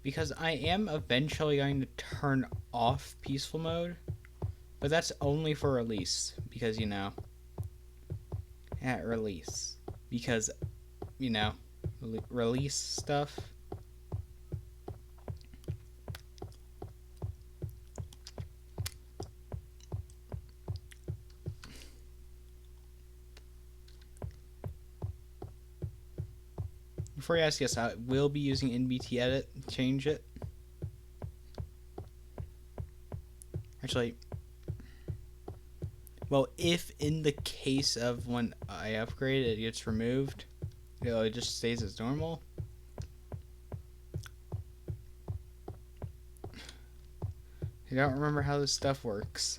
Because I am eventually going to turn off peaceful mode. But that's only for release. Because, you know. At release. Because, you know. Release stuff. Before you ask, yes, I will be using NBT edit. Change it. Actually, well, if in the case of when I upgrade it gets removed, it just stays as normal. I don't remember how this stuff works.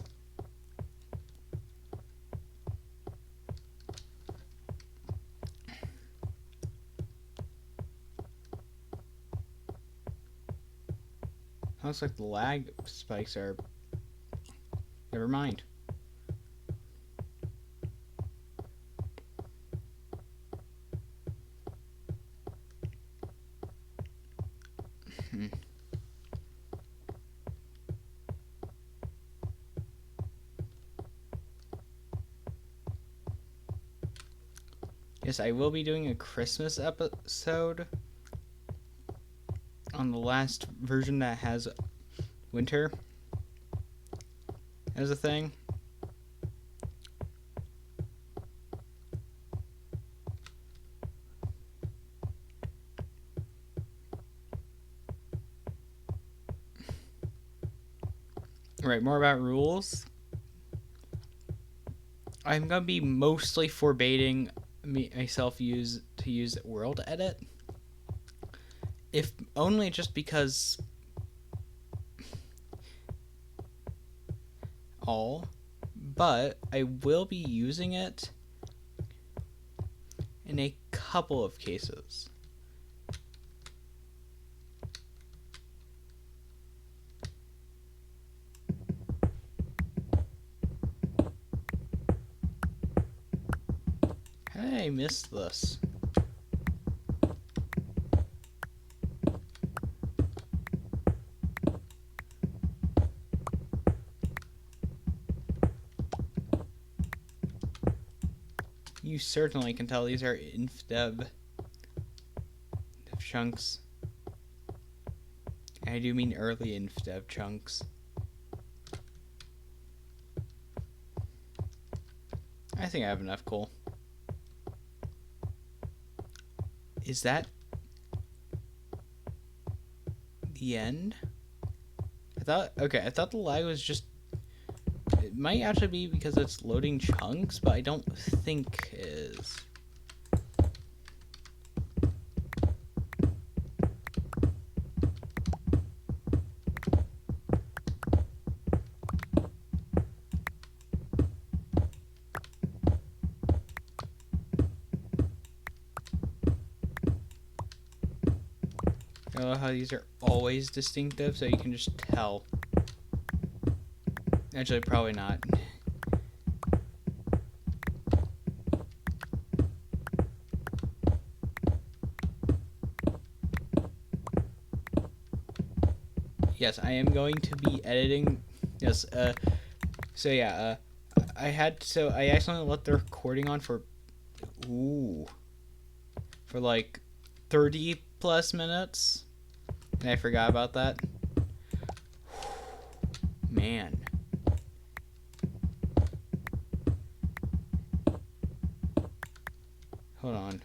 Looks like the lag spikes are... Never mind. Yes, I will be doing a Christmas episode on the last version that has winter as a thing. Alright, more about rules. I'm gonna be mostly forbidding myself to use world edit, if only just because but I will be using it in a couple of cases. How did I miss this? You certainly can tell these are infdev chunks. I do mean early infdev chunks. I think I have enough coal. Is that the end? I thought the lag was just... It might actually be because it's loading chunks, but I don't think it is. I love how these are always distinctive, so you can just tell. Actually, probably not. Yes, I am going to be editing. Yes, so yeah, I accidentally let the recording on for like 30 plus minutes, and I forgot about that. Man. Hold on.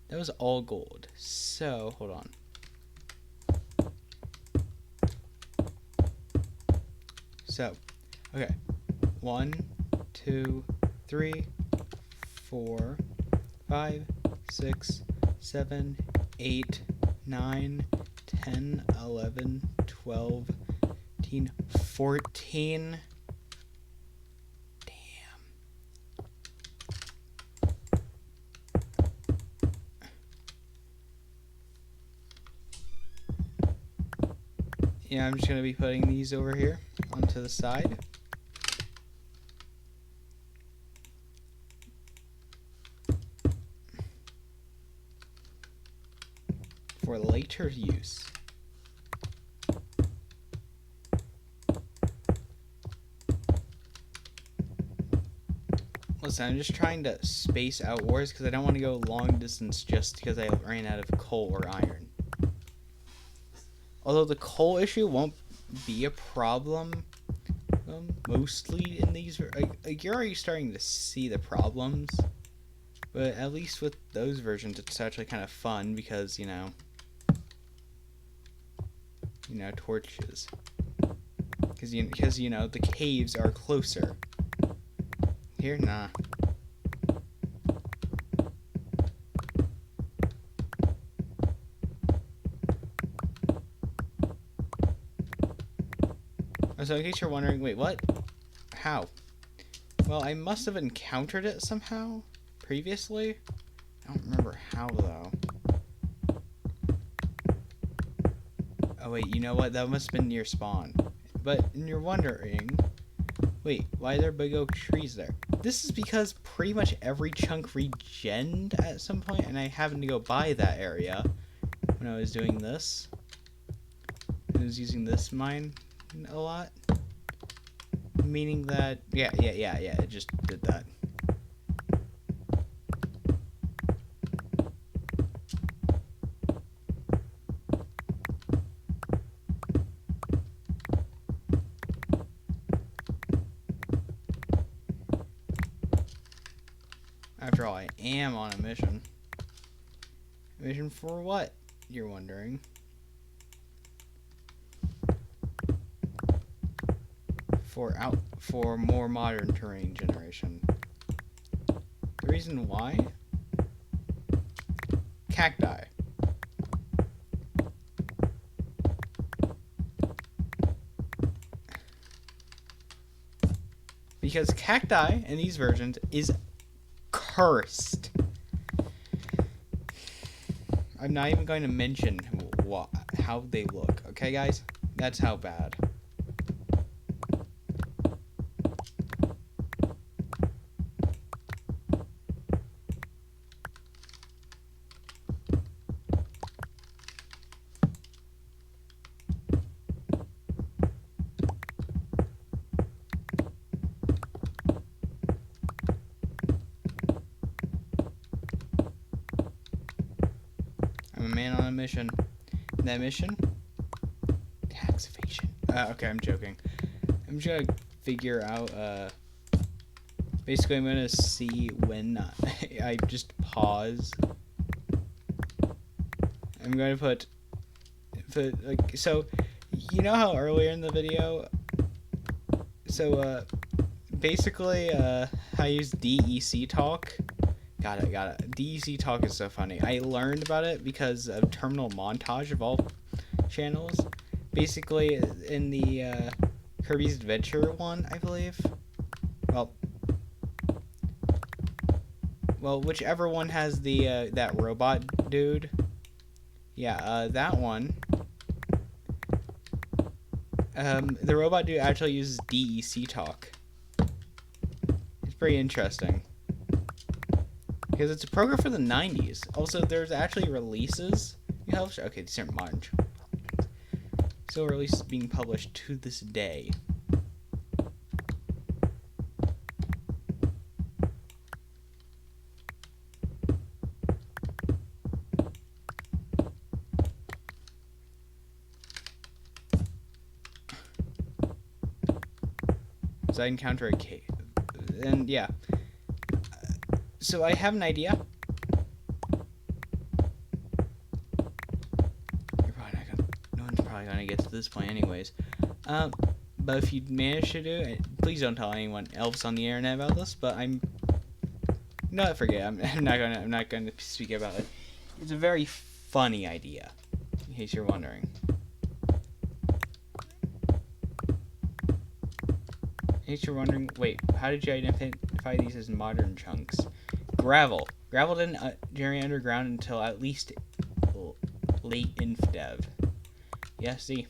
That was all gold. So, hold on. So, okay. 1, 2, 3, 4, 5, 6, 7, 8, 9, 10, 11, 12, 13, 14. Yeah, I'm just going to be putting these over here onto the side. For later use. Listen, I'm just trying to space out wars because I don't want to go long distance just because I ran out of coal or iron. Although the coal issue won't be a problem mostly in these... Like, you're already starting to see the problems. But at least with those versions, it's actually kind of fun because, you know, torches. Because you know, the caves are closer. Here? Nah. So in case you're wondering, wait, what? How? Well, I must have encountered it somehow previously. I don't remember how, though. Oh, wait, you know what? That must have been near spawn. But you're wondering, wait, why are there big oak trees there? This is because pretty much every chunk regened at some point, and I happened to go by that area when I was doing this. I was using this mine a lot. Meaning that, yeah, it just did that. After all, I am on a mission. A mission for what, you're wondering? for more modern terrain generation. The reason why? Cacti. Because cacti in these versions is cursed. I'm not even going to mention how they look. Okay, guys? That's how bad. I'm a man on a mission. That mission? Tax evasion. Okay, I'm joking. I'm just gonna figure out, basically I'm gonna see when I just pause. I'm gonna put like, so, you know how earlier in the video, so, basically, I use DEC talk. Got it. DEC talk is so funny. I learned about it because of Terminal Montage of all channels. Basically, in the Kirby's Adventure one, I believe. Well, whichever one has the that robot dude. Yeah, that one. The robot dude actually uses DEC talk. It's pretty interesting. Because it's a program for the 90s. Also, there's actually releases. Okay, these aren't modern. Still releases being published to this day. So I encounter a cave. And yeah. So I have an idea. No one's probably gonna get to this point anyways. But if you manage to do it, please don't tell anyone else on the internet about this. But I'm not gonna speak about it. It's a very funny idea, in case you're wondering. In case you're wondering, wait, how did you identify these as modern chunks? Gravel. Gravel didn't generate underground until at least late InfDev. Yeah, see.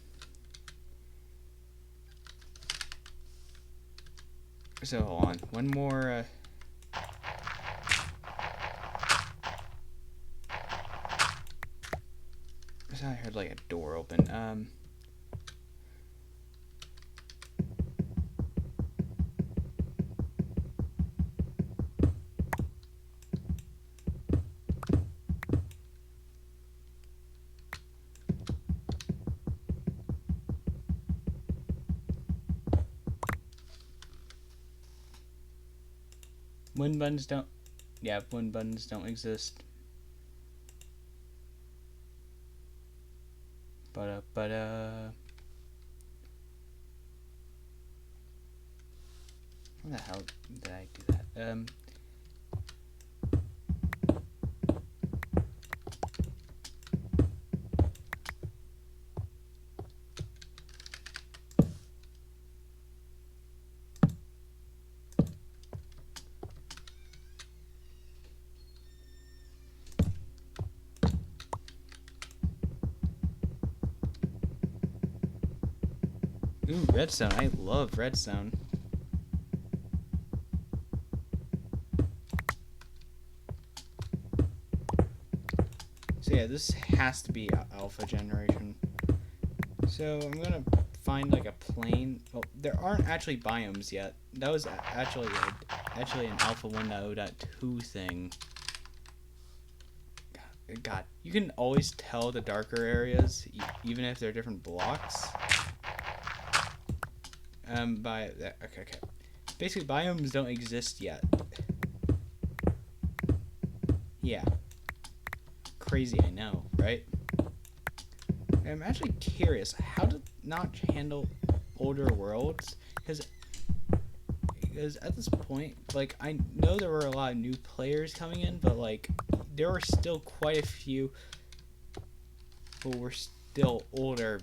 So, hold on. One more, I heard, like, a door open. Wind buttons don't exist. But how the hell did I do that? Ooh, redstone. I love redstone. So yeah, this has to be alpha generation. So I'm gonna find like a plain. Well, there aren't actually biomes yet. That was actually an alpha 1.0.2 thing. God, you can always tell the darker areas, even if they're different blocks. Okay. Basically, biomes don't exist yet. Yeah. Crazy, I know, right? I'm actually curious, how to Notch handle older worlds because at this point, like, I know there were a lot of new players coming in, but like there were still quite a few who were still older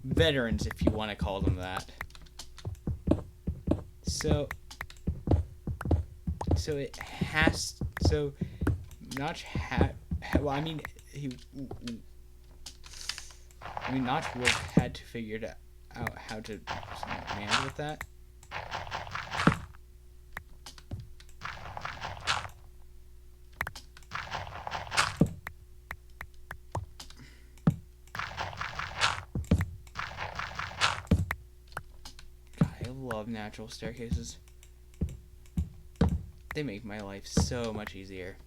veterans, if you want to call them that. So it has Notch had well, Notch would have had to figure out how to manage with that. God, I love natural staircases. They make my life so much easier.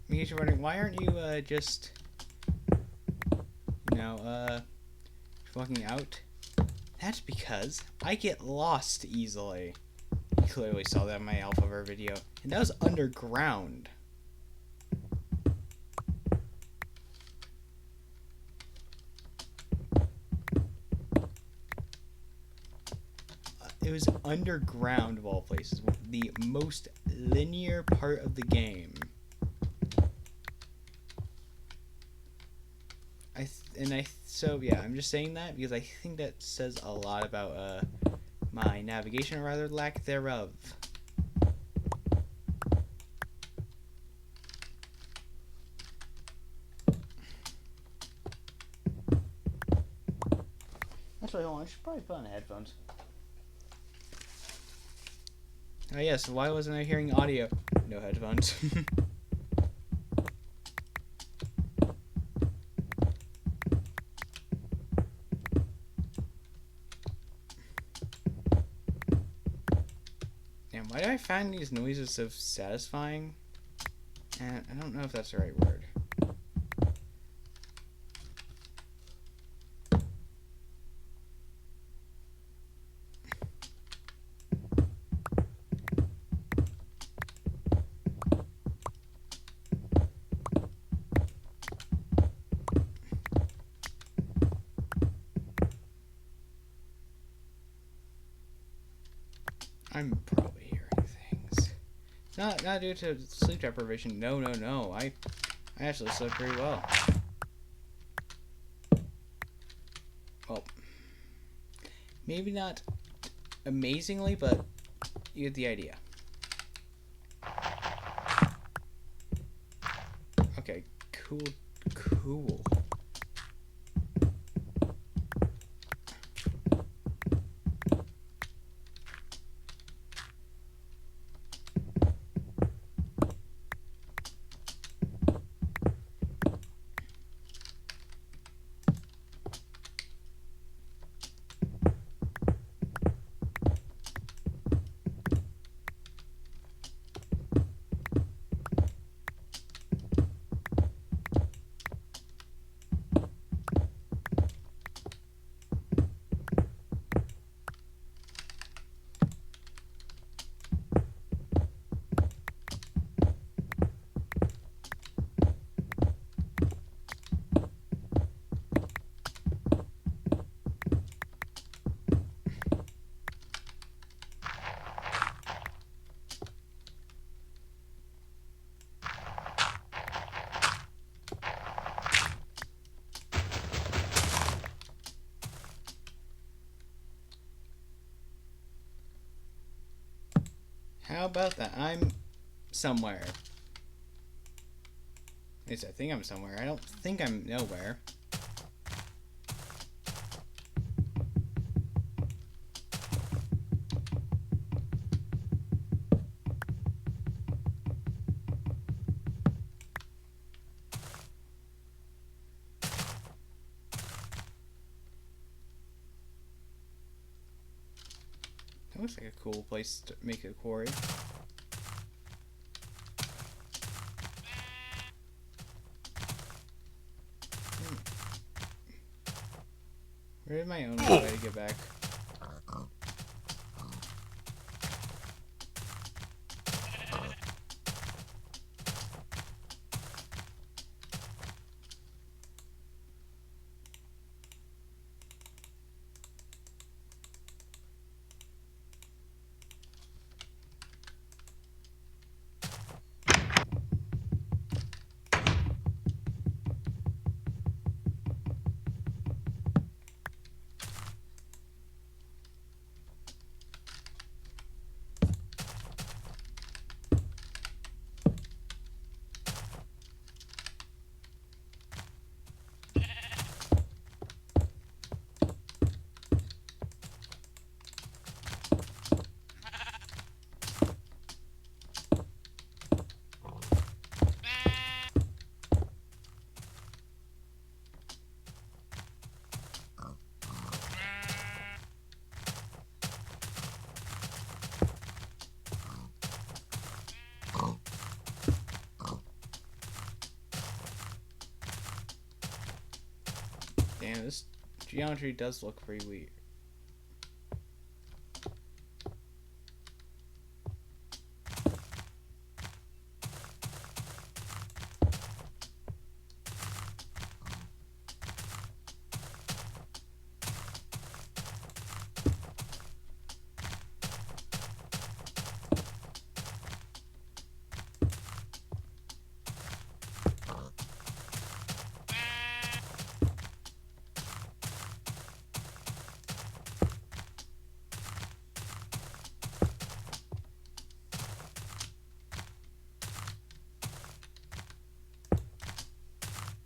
In case you're wondering, why aren't you just, fucking out? That's because I get lost easily. You clearly saw that in my AlphaVer video. And that was underground. It was underground of all places. The most linear part of the game. I'm just saying that because I think that says a lot about my navigation, or rather lack thereof. Actually, hold on, I should probably put on headphones. Oh yes, why wasn't I hearing audio? No headphones. Why do I find these noises so satisfying? And I don't know if that's the right word. I'm probably hearing things. Not due to sleep deprivation. No. I actually slept pretty well. Well, maybe not amazingly, but you get the idea. Okay, cool. How about that? I'm somewhere. At least I think I'm somewhere. I don't think I'm nowhere. looks like a cool place to make a quarry. Where did my own way to get back? Damn, this geometry does look pretty weird.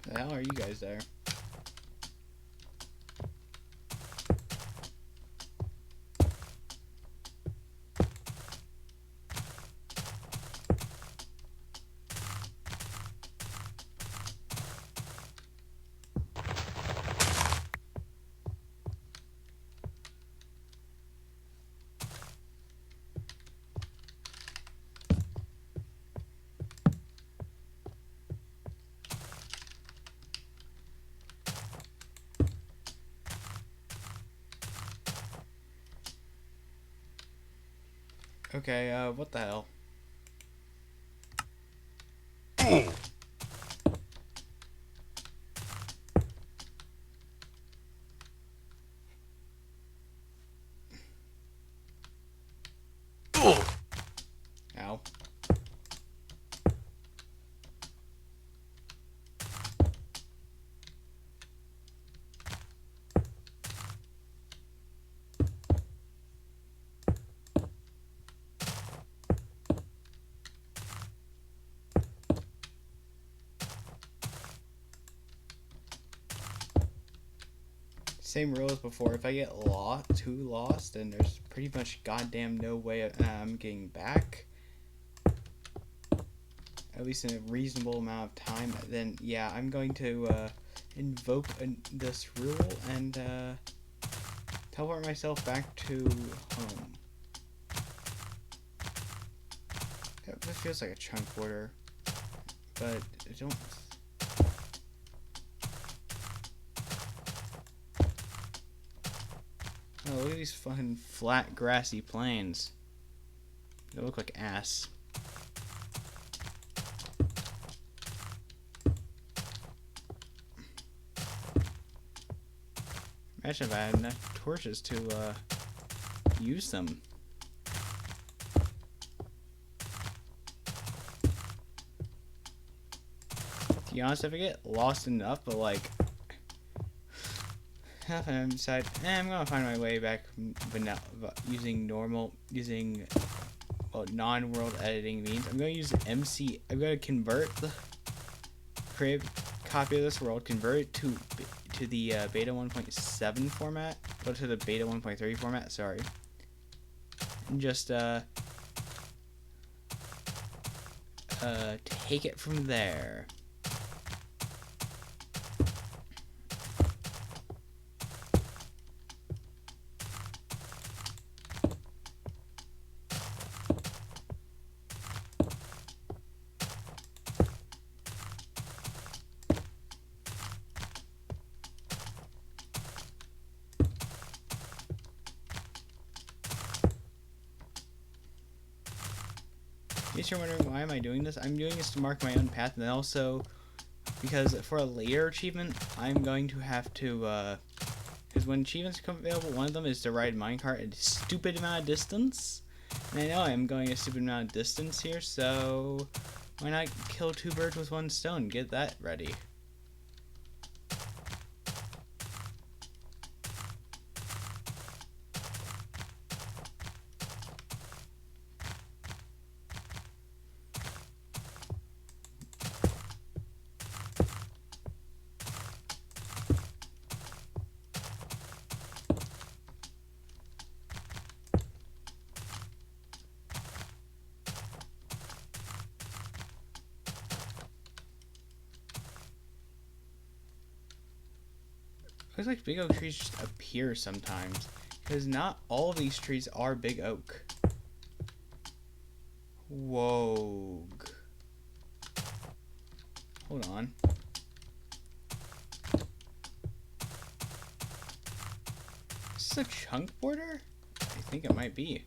The hell are you guys there? Okay, what the hell? Ow. Same rule as before. If I get too lost, and there's pretty much goddamn no way I'm getting back, at least in a reasonable amount of time, then yeah, I'm going to invoke this rule and teleport myself back to home. This feels like a chunk border, but I don't. Oh, look at these fucking flat, grassy plains. They look like ass. Imagine if I had enough torches to use them. To be honest, if I get lost enough, but like, half and I decide, I'm gonna find my way back, using non-world editing means. I'm gonna use MC. I'm gonna create a copy of this world, convert it to the beta 1.7 format, go to the beta 1.3 format. Sorry, and just take it from there. case you're wondering why am I doing this, I'm doing this to mark my own path, and then also because for a later achievement, I'm going to have to, because when achievements become available, one of them is to ride minecart a stupid amount of distance. And I know I'm going a stupid amount of distance here, so why not kill two birds with one stone? Get that ready. Looks like big oak trees just appear sometimes, because not all of these trees are big oak. Whoa. Hold on. Is this a chunk border? I think it might be.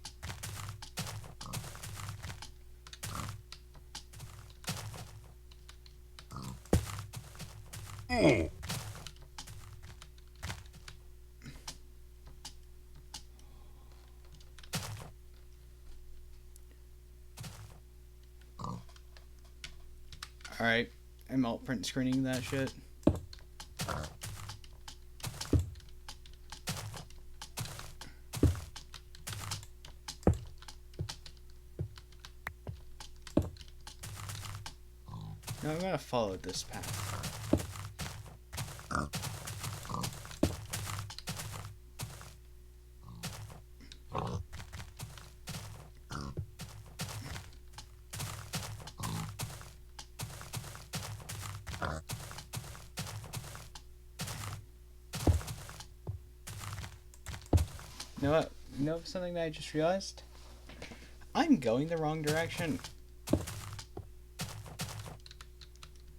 Oh. Alright, I'm alt print screening that shit. No, I'm gonna follow this path. You know what? You know something that I just realized? I'm going the wrong direction.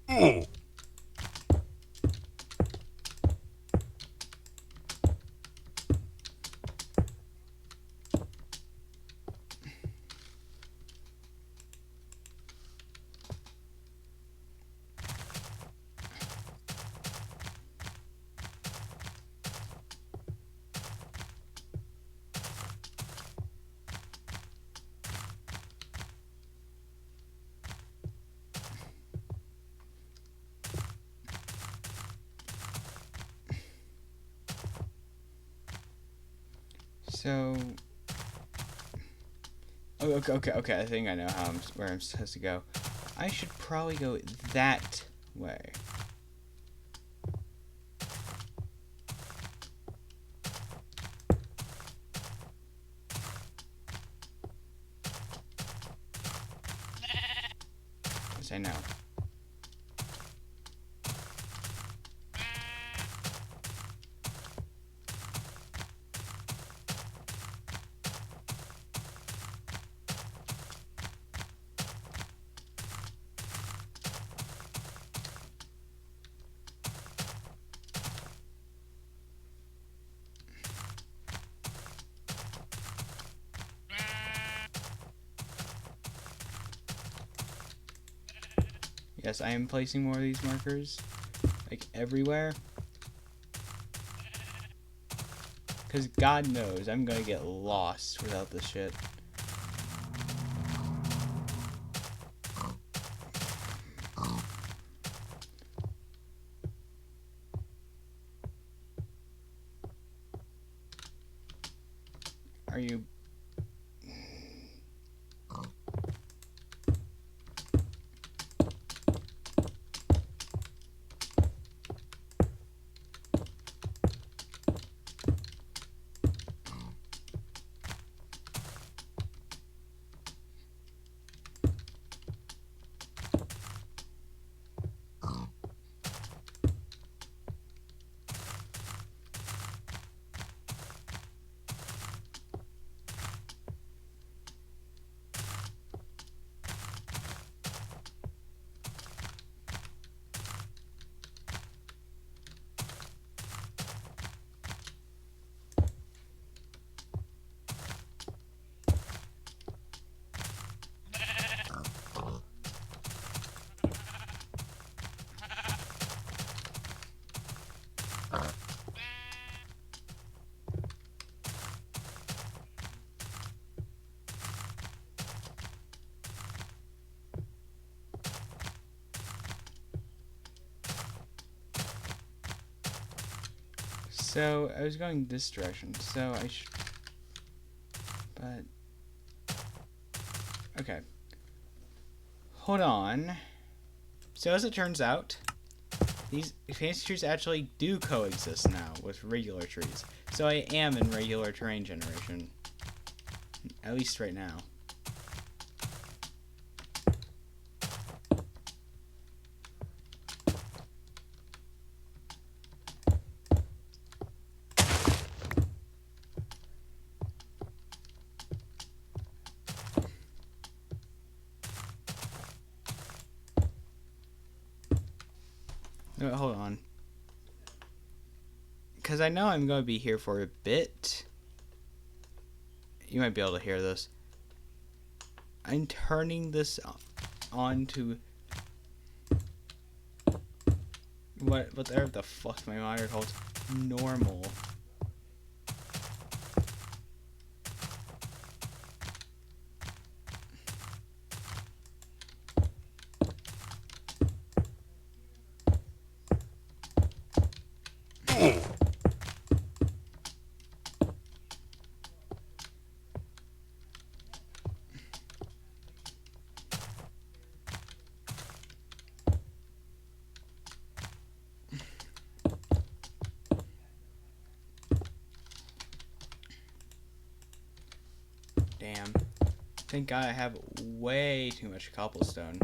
Oh. So, oh, okay. I think I know where I'm supposed to go. I should probably go that way. Yes, I know. Yes, I am placing more of these markers, like everywhere. Because God knows I'm gonna get lost without this shit. Are you... So I was going this direction, so I should. But okay, hold on. So as it turns out, these fancy trees actually do coexist now with regular trees. So I am in regular terrain generation, at least right now. No, hold on. Because I know I'm going to be here for a bit. You might be able to hear this. I'm turning this on to whatever the fuck my monitor calls normal. Damn. Thank God I have way too much cobblestone.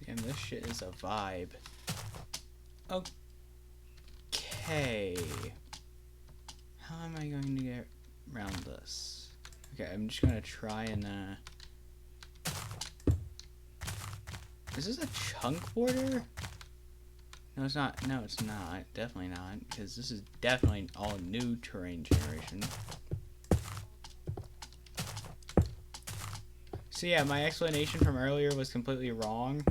Damn, this shit is a vibe. Okay. How am I going to get around this? Okay, I'm just gonna try and Is this a chunk border? No, it's not. No, it's not. Definitely not. Because this is definitely all new terrain generation. So yeah, my explanation from earlier was completely wrong.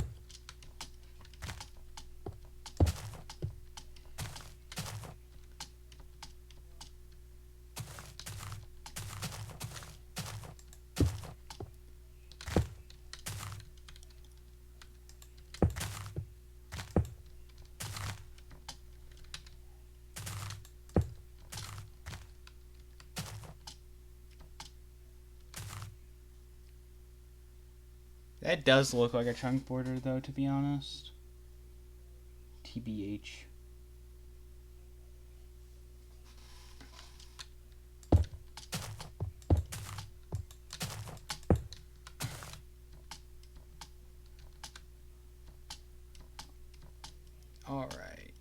That does look like a chunk border, though, to be honest. TBH. Alright.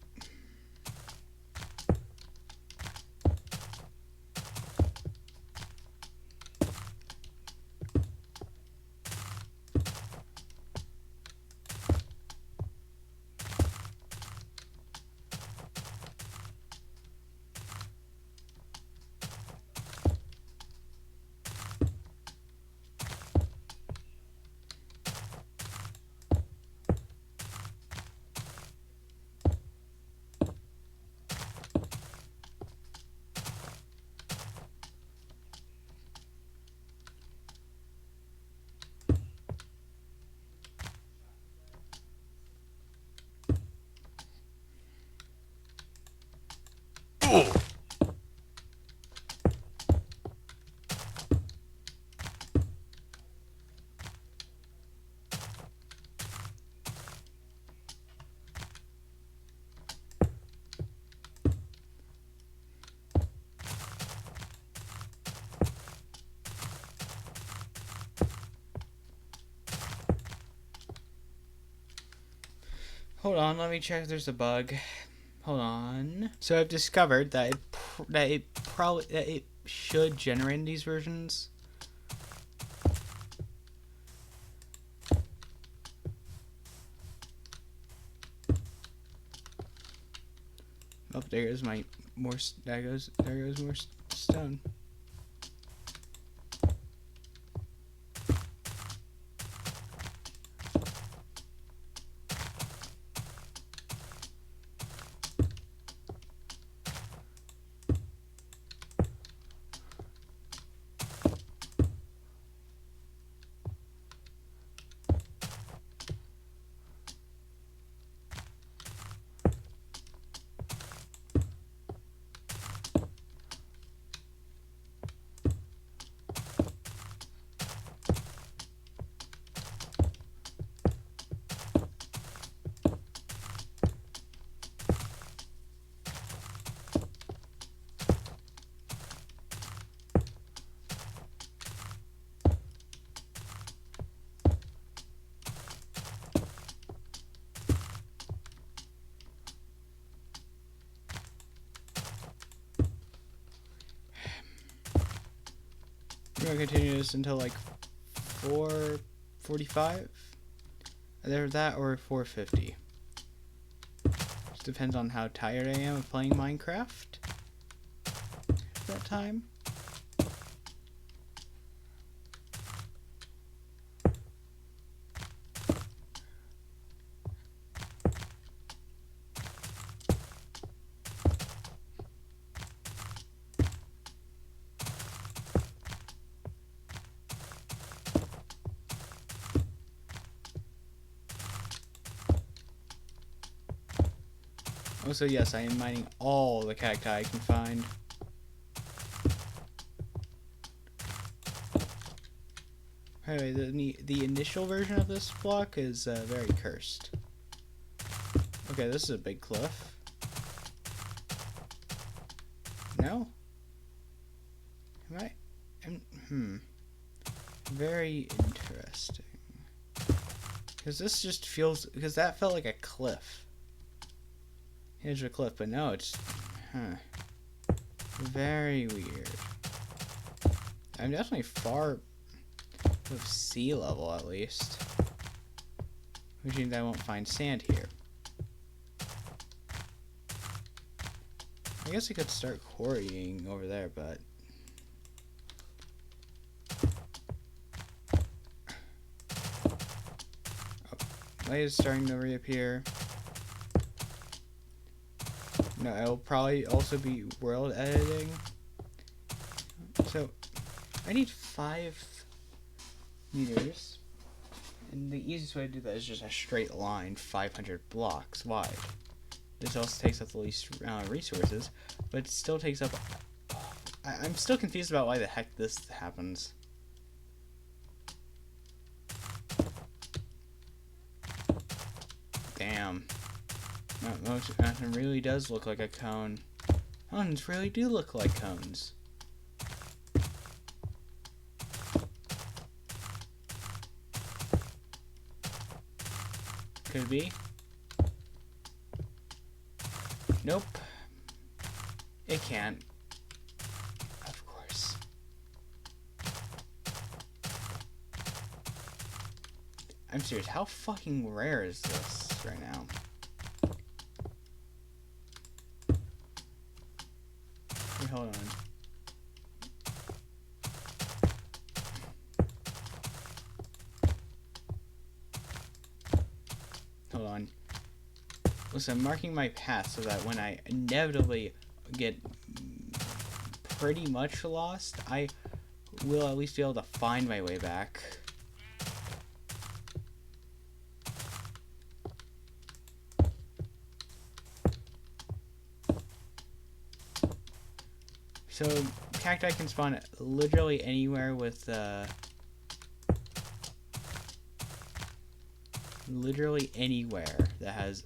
Hold on, let me check if there's a bug. Hold on. So I've discovered that it should generate these versions. Oh, there goes my there goes more stone. We're gonna continue this until like 4:45. Either that or 4:50. Just depends on how tired I am of playing Minecraft at that time. Also, yes, I am mining all the cacti I can find. Anyway, the initial version of this block is very cursed. Okay, this is a big cliff. No? Am I? Very interesting. Because this just feels... Because that felt like a cliff. Here's a cliff, but no, it's... Very weird. I'm definitely far above sea level, at least. Which means I won't find sand here. I guess I could start quarrying over there, but... Oh, light is starting to reappear. No, it'll probably also be world editing. So, I need 5 meters. And the easiest way to do that is just a straight line 500 blocks wide. This also takes up the least resources, but it still takes up... I'm still confused about why the heck this happens. Damn. Mountain really does look like a cone. Mountains really do look like cones. Could it be? Nope. It can't. Of course. I'm serious, how fucking rare is this right now? Wait, hold on. Hold on. Listen, I'm marking my path so that when I inevitably get pretty much lost, I will at least be able to find my way back. So, cacti can spawn literally anywhere with, literally anywhere that has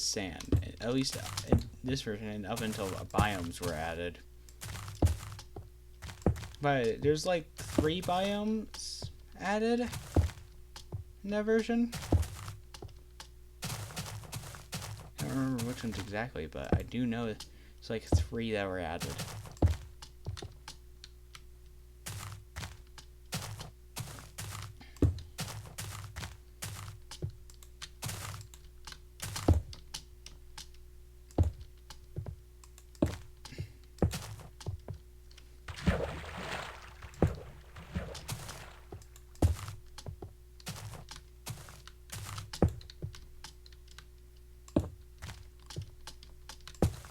sand. At least in this version, and up until biomes were added. But there's like 3 biomes added in that version. I don't remember which ones exactly, but I do know it's like 3 that were added.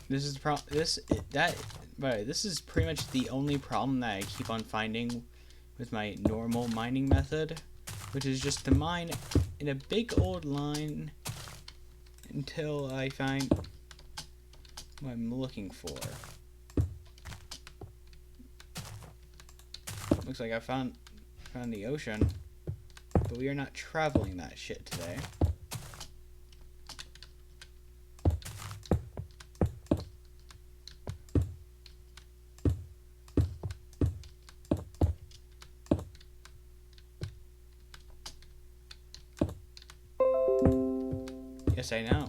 This is this is pretty much the only problem that I keep on finding with my normal mining method, which is just to mine in a big old line until I find what I'm looking for. Looks like I found the ocean, but we are not traveling that shit today. Yes, I know.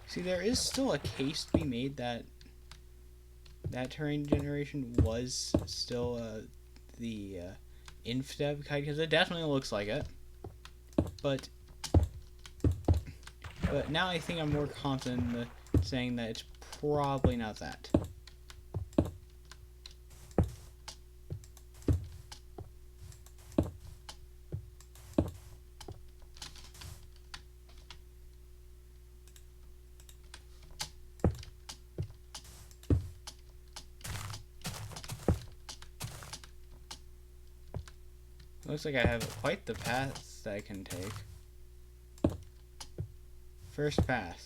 See, there is still a case to be made that terrain generation was still the infdev kite, because it definitely looks like it. But now I think I'm more confident in saying that it's probably not that. Looks like I have quite the paths that I can take. First path.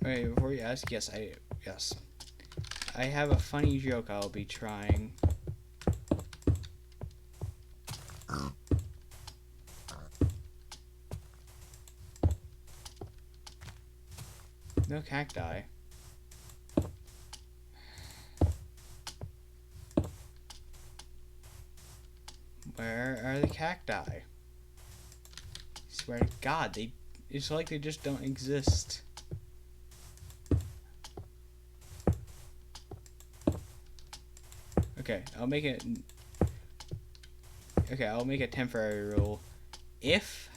Wait, before you ask, yes. I have a funny joke I'll be trying. No cacti. Where are the cacti? Swear to God, it's like they just don't exist. Okay, I'll make it. Okay, I'll make a temporary rule. If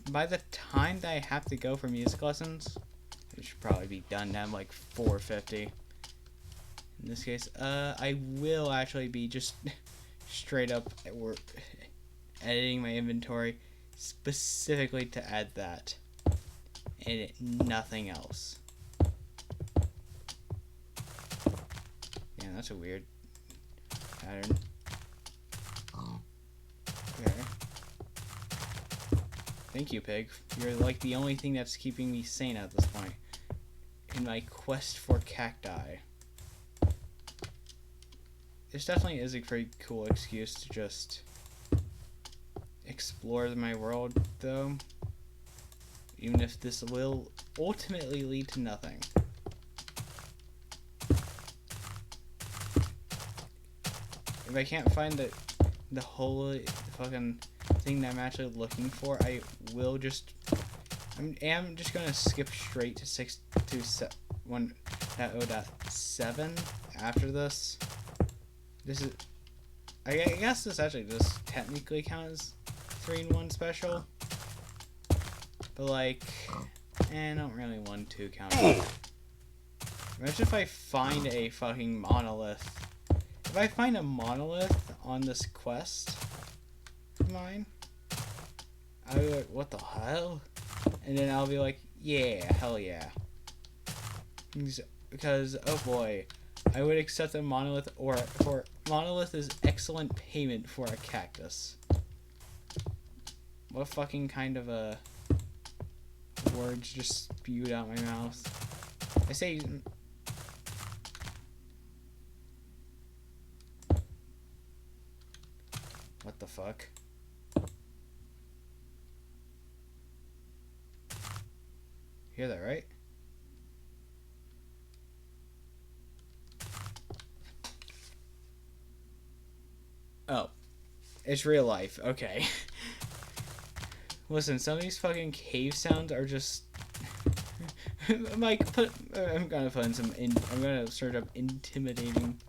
by the time that I have to go for music lessons, it should probably be done now, like 4:50. In this case, I will actually be just straight up at work editing my inventory specifically to add that and nothing else. Yeah, that's a weird pattern. Okay. Thank you, pig. You're like the only thing that's keeping me sane at this point in my quest for cacti. This definitely is a pretty cool excuse to just explore my world, though. Even if this will ultimately lead to nothing. If I can't find the whole fucking thing that I'm actually looking for, I will just. I'm just gonna skip straight to 1.0.7 after this. This is. I guess this actually does technically count as 3-in-1 special. But like, I don't really want to count it. Imagine if I find a fucking monolith. If I find a monolith on this quest of mine, I'll be like, what the hell? And then I'll be like, yeah, hell yeah. Because, oh boy, I would accept a monolith, for monolith is excellent payment for a cactus. What fucking kind of a words just spewed out my mouth? I say fuck? Hear that, right? Oh. It's real life. Okay. Listen, some of these fucking cave sounds are just... Mike, I'm gonna find some... I'm gonna search up intimidating...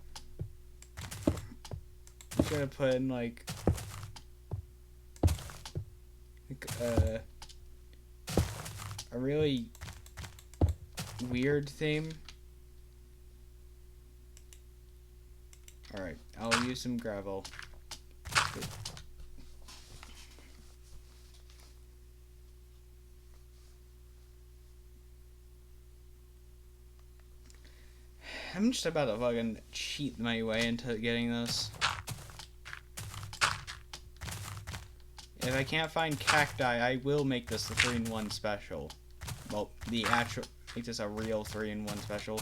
I'm gonna put in, like... a really weird theme. Alright, I'll use some gravel. I'm just about to fucking cheat my way into getting this. If I can't find cacti, I will make this the 3-in-1 special. Well, make this a real 3-in-1 special.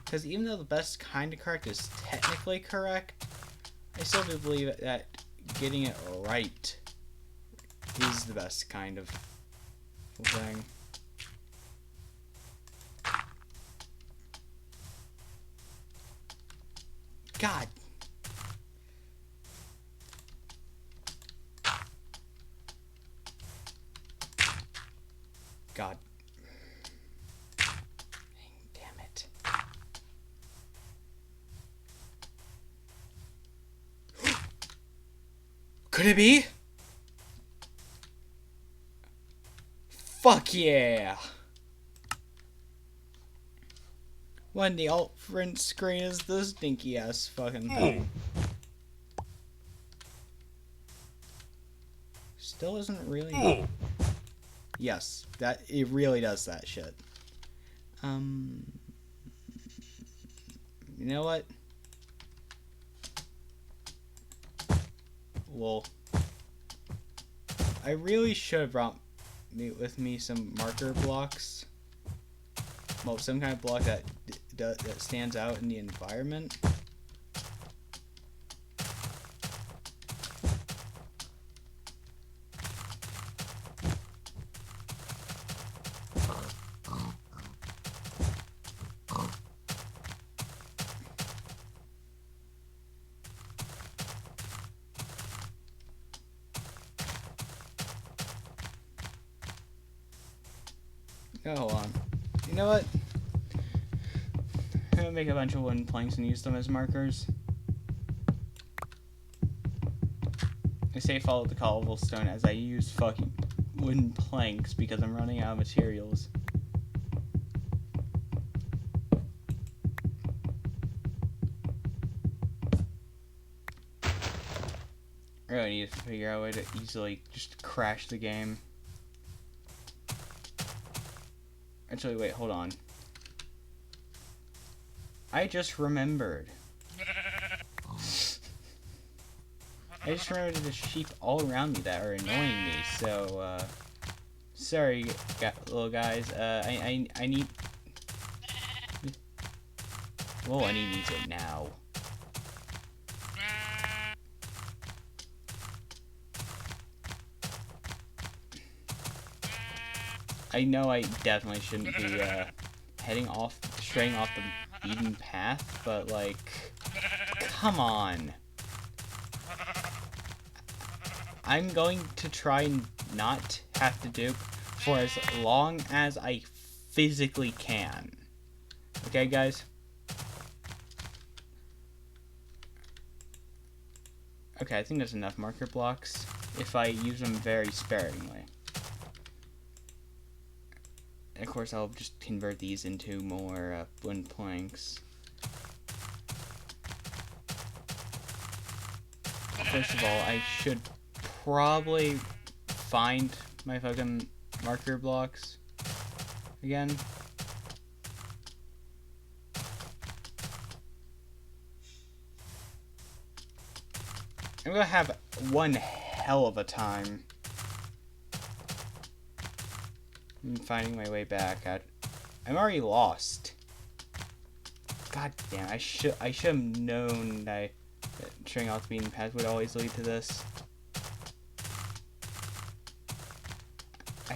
Because even though the best kind of correct is technically correct, I still do believe that getting it right is the best kind of thing. God. God. Damn it. Could it be? Fuck yeah. When the alt print screen is this dinky ass fucking thing. Still isn't really. Yes, that it really does that shit. You know what? Well, I really should have brought with me some marker blocks. Well, some kind of block that stands out in the environment. Oh, hold on. You know what? I'm gonna make a bunch of wooden planks and use them as markers. I say follow the cobblestone as I use fucking wooden planks because I'm running out of materials. I really need to figure out a way to easily just crash the game. Actually, wait, hold on. I just remembered. I just remembered there's sheep all around me that are annoying me, so, sorry, little guys, I need... Whoa, I need it now. I know I definitely shouldn't be, straying off the beaten path, but, like, come on. I'm going to try and not have to dupe for as long as I physically can. Okay, guys? Okay, I think there's enough marker blocks if I use them very sparingly. And of course, I'll just convert these into more wooden planks. First of all, I should probably find my fucking marker blocks again. I'm gonna have one hell of a time finding my way back. I'm already lost. God damn! I should have known that turning off the beaten path would always lead to this.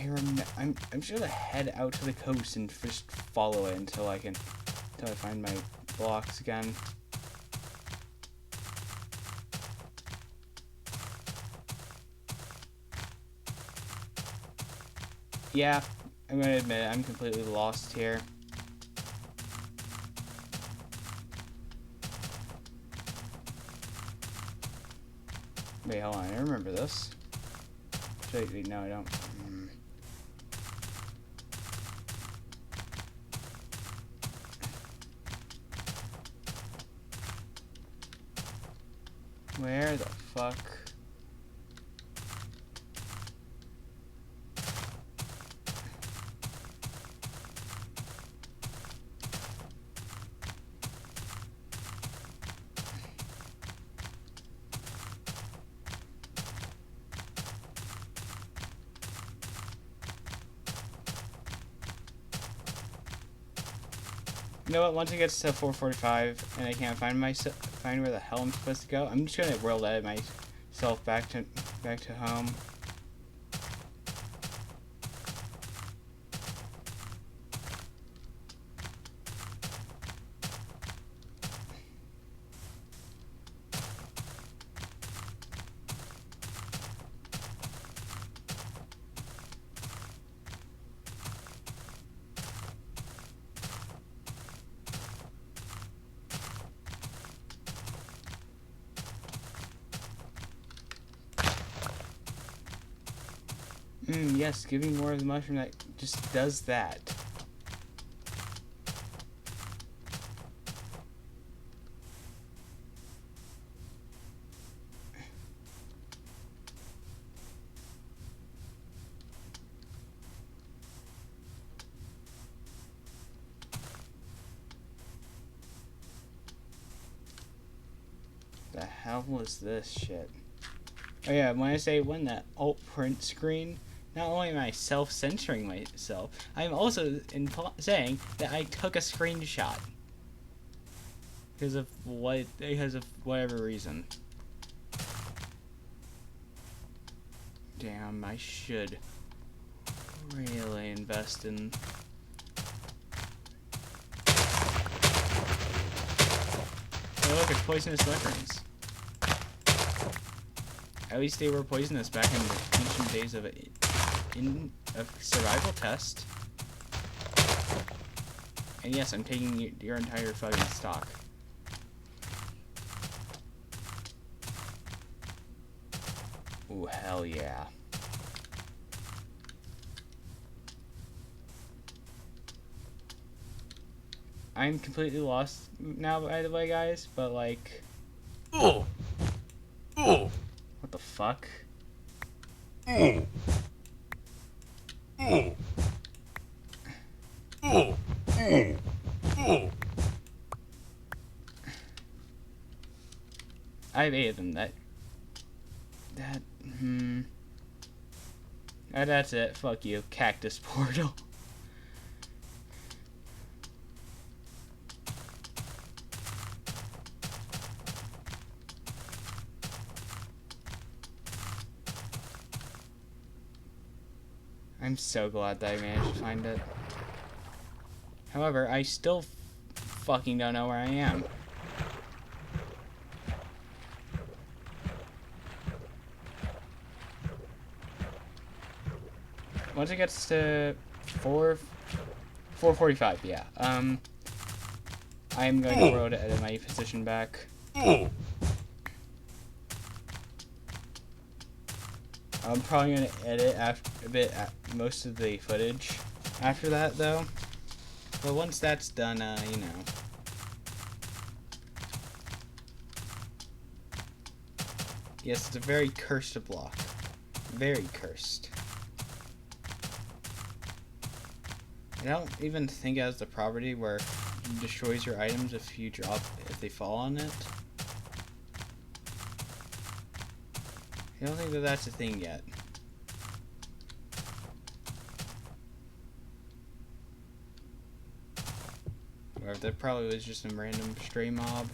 I'm just gonna head out to the coast and just follow it until I find my blocks again. Yeah, I'm gonna admit it, I'm completely lost here. Wait, hold on, I remember this. Wait, no, I don't. Where the fuck? You know what? Once it gets to 4:45 and I can't find where the hell I'm supposed to go, I'm just gonna world edit myself back to home. Yes, give me more of the mushroom that just does that. The hell was this shit? Oh yeah, when I say when that alt print screen, not only am I self-censoring myself, I'm also saying that I took a screenshot. Because of whatever reason. Damn, I should really invest in... Oh look, it's poisonous mushrooms. At least they were poisonous back in the ancient days of a survival test. And yes, I'm taking your entire fucking stock. Ooh, hell yeah. I'm completely lost now, by the way, guys, but like... Oh! Oh! What the fuck? Oh! Oh! Oh! Oh! Oh! I have 8 of them. That's it. Fuck you. Cactus portal. I'm so glad that I managed to find it. However, I still fucking don't know where I am. Once it gets to 4:45, yeah. I'm going to roll to edit my position back. I'm probably going to edit most of the footage after that, though. But once that's done, you know. Yes, it's a very cursed block. Very cursed. I don't even think it has the property where it destroys your items if they fall on it. I don't think that that's a thing yet. Or that probably was just some random stray mob.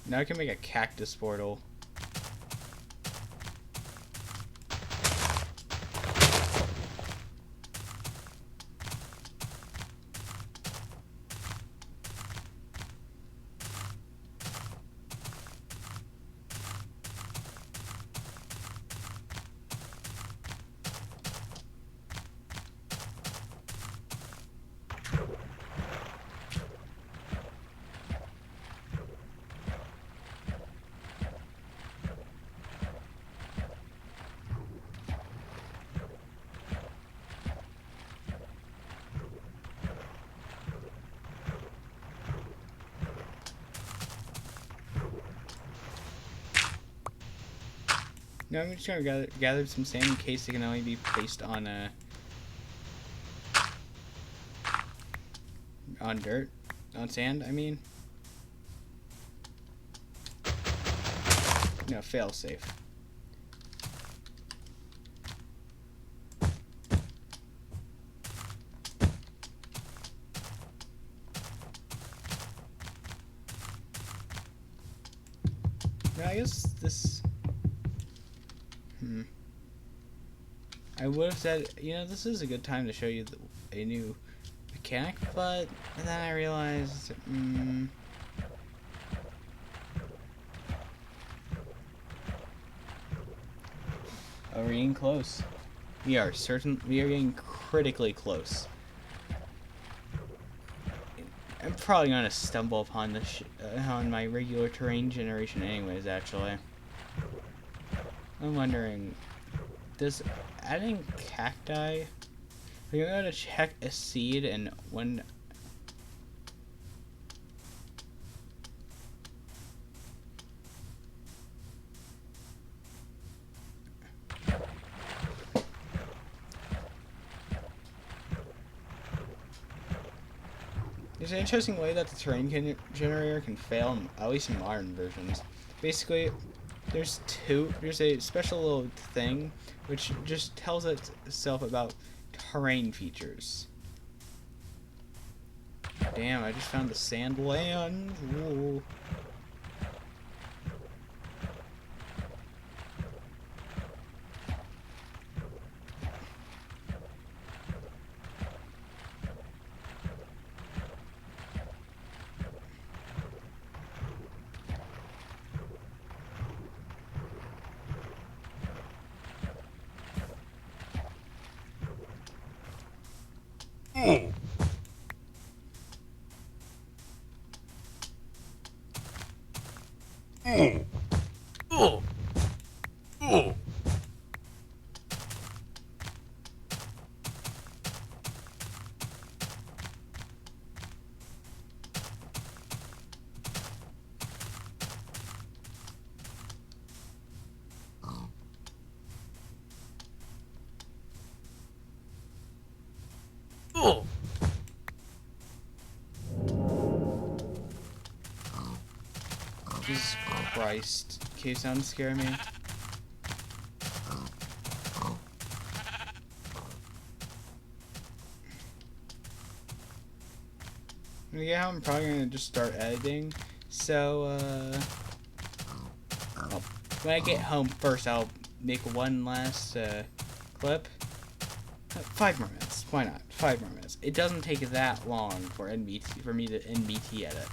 Now I can make a cactus portal. No, I'm just gonna gather some sand in case it can only be placed on on dirt, on sand. I mean, no, fail safe. No, I guess this. I would have said, you know, this is a good time to show you a new mechanic, but then I realized, oh, we're getting close. We are getting critically close. I'm probably gonna stumble upon this on my regular terrain generation, anyways. Actually, I'm wondering, does adding cacti? We're gonna check a seed and when. There's an interesting way that the terrain generator can fail, at least in modern versions. Basically, there's a special little thing which just tells itself about terrain features. Damn, I just found the sand land. Ooh. Jesus Christ. Cave sounds scare me. Yeah, I'm probably gonna just start editing. So, when I get home first, I'll make one last clip. 5 more minutes. Why not? 5 more minutes. It doesn't take that long for me to NBT edit.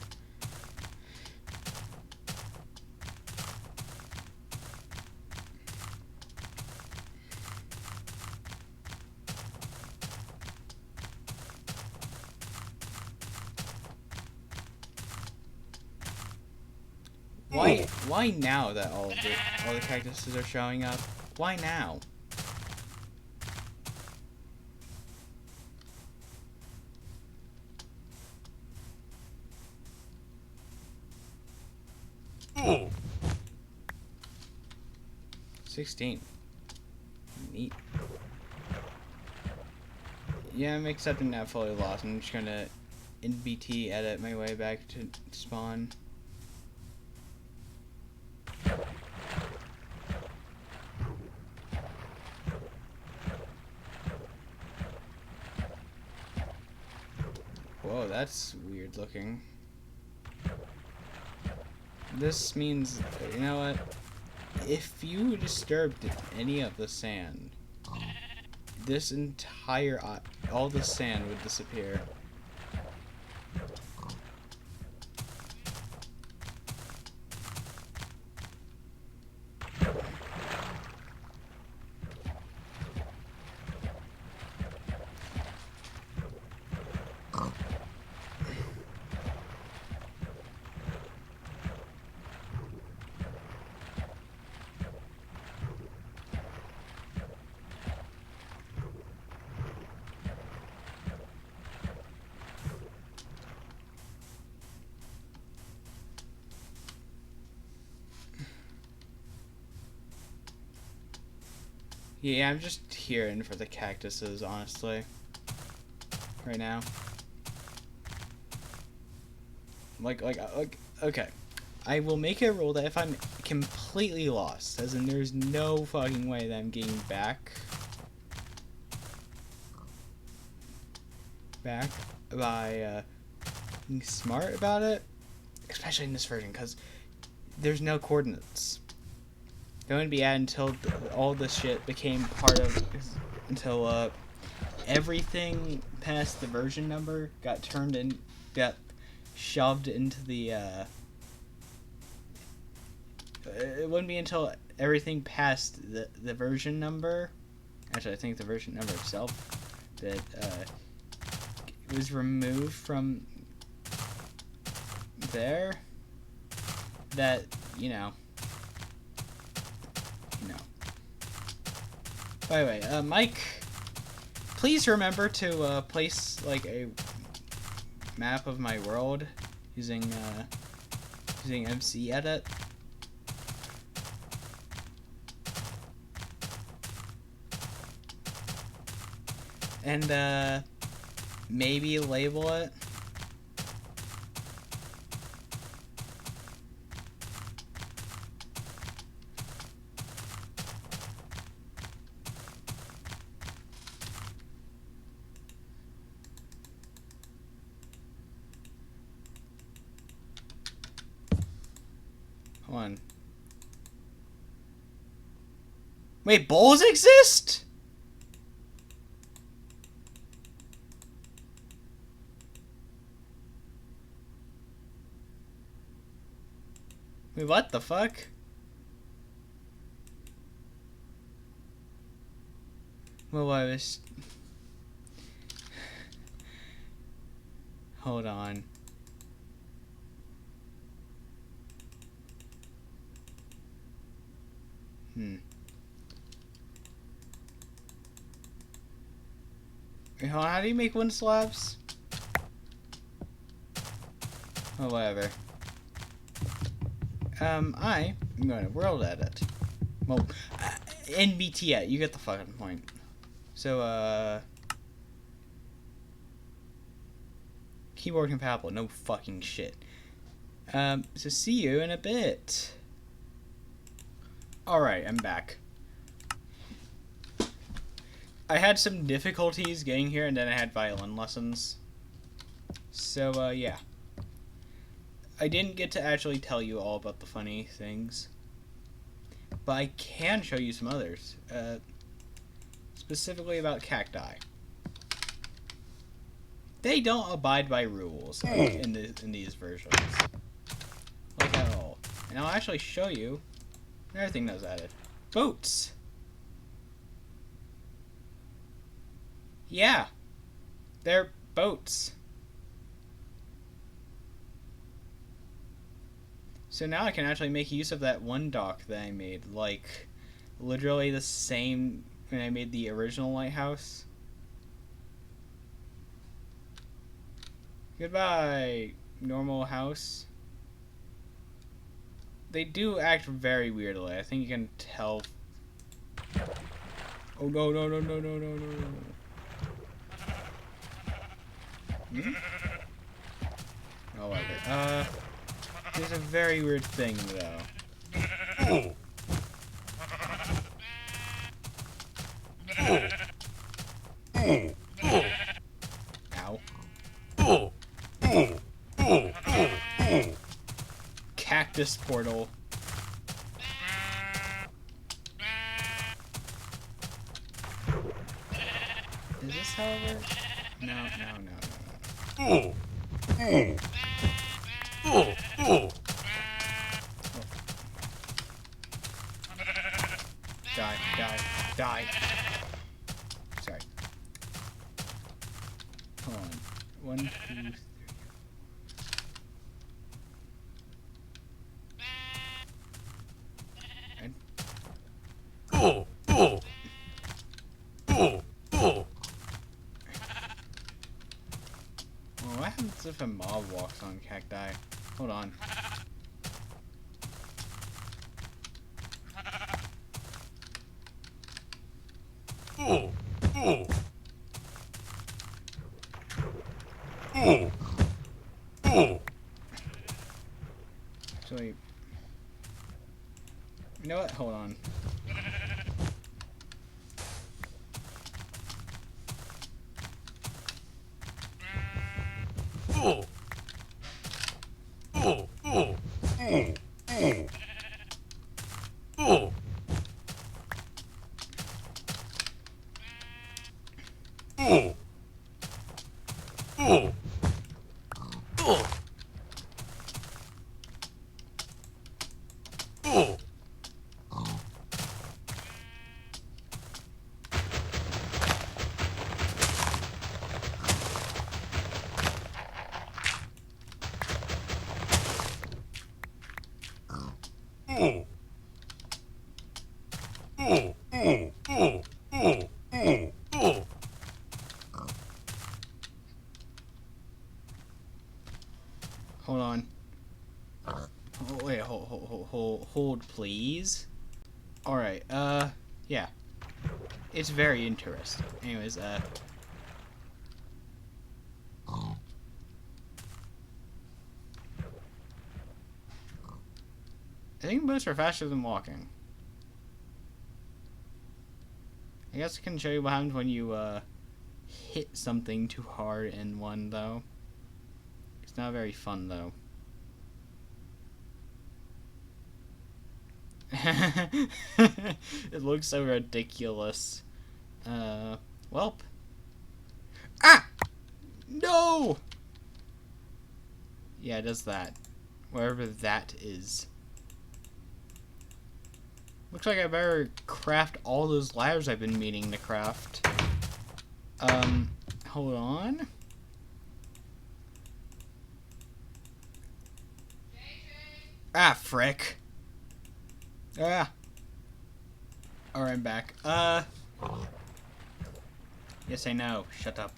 Why now that all the cactuses are showing up? Why now? Oh. 16. Neat. Yeah, I'm accepting that fully lost. I'm just gonna NBT edit my way back to spawn. Whoa, that's weird looking. this means, you know what? If you disturbed any of the sand, this entire, all the sand would disappear. Yeah, I'm just here in for the cactuses, honestly. Right now. Like, okay. I will make a rule that if I'm completely lost, as in there's no fucking way that I'm getting back by being smart about it, especially in this version, because there's no coordinates. They wouldn't be added until all this shit became part of, until everything past the version number got shoved into the it wouldn't be until everything past the version number, actually I think the version number itself, that was removed from there, that, you know. By the way, Mike, please remember to place like a map of my world using MC Edit. And maybe label it. Hold on. Wait, bowls exist? Wait, what the fuck? Well, I was... Hold on. Wait, hold on, how do you make wind slabs? Oh, whatever. I am going to world edit. Well, NBT edit, you get the fucking point. So, keyboard compatible, no fucking shit. So see you in a bit. Alright, I'm back. I had some difficulties getting here, and then I had violin lessons. So, yeah. I didn't get to actually tell you all about the funny things. But I can show you some others. Specifically about cacti. They don't abide by rules in these versions. Like at all. And I'll actually show you another thing that was added. Boats! Yeah. They're boats. So now I can actually make use of that one dock that I made. Like, literally the same when I made the original lighthouse. Goodbye, normal house. They do act very weirdly. I think you can tell. Oh no no no no no no no no. Hmm? Oh, okay. There's a very weird thing though. Ow. cactus portal. Is this how it works? No. Oh. Oh. Oh. Oh. Die. Sorry. Hold on. 1, 2, 3. Oh. Oh. Oh. Oh. Well, what happens if a mob walks on cacti? Hold on. Oh. Oh. Oh. Oh. Actually, you know what? Hold on. Oh. Oh. Oh. Oh. Oh. Oh. Oh. Oh. Oh. Oh. Oh. Oh. Oh. Oh. Oh. Oh. Oh. Hold on. Oh, wait, hold, please. Alright, yeah. It's very interesting. Anyways, I think boats are faster than walking. I guess I can show you what happens when you, hit something too hard in one, though. It's not very fun, though. It looks so ridiculous. Welp. Ah! No! Yeah, it does that. Wherever that is. Looks like I better craft all those ladders I've been meaning to craft. Hold on. Ah, frick. Ah. Alright, I'm back. Yes, I know. Shut up.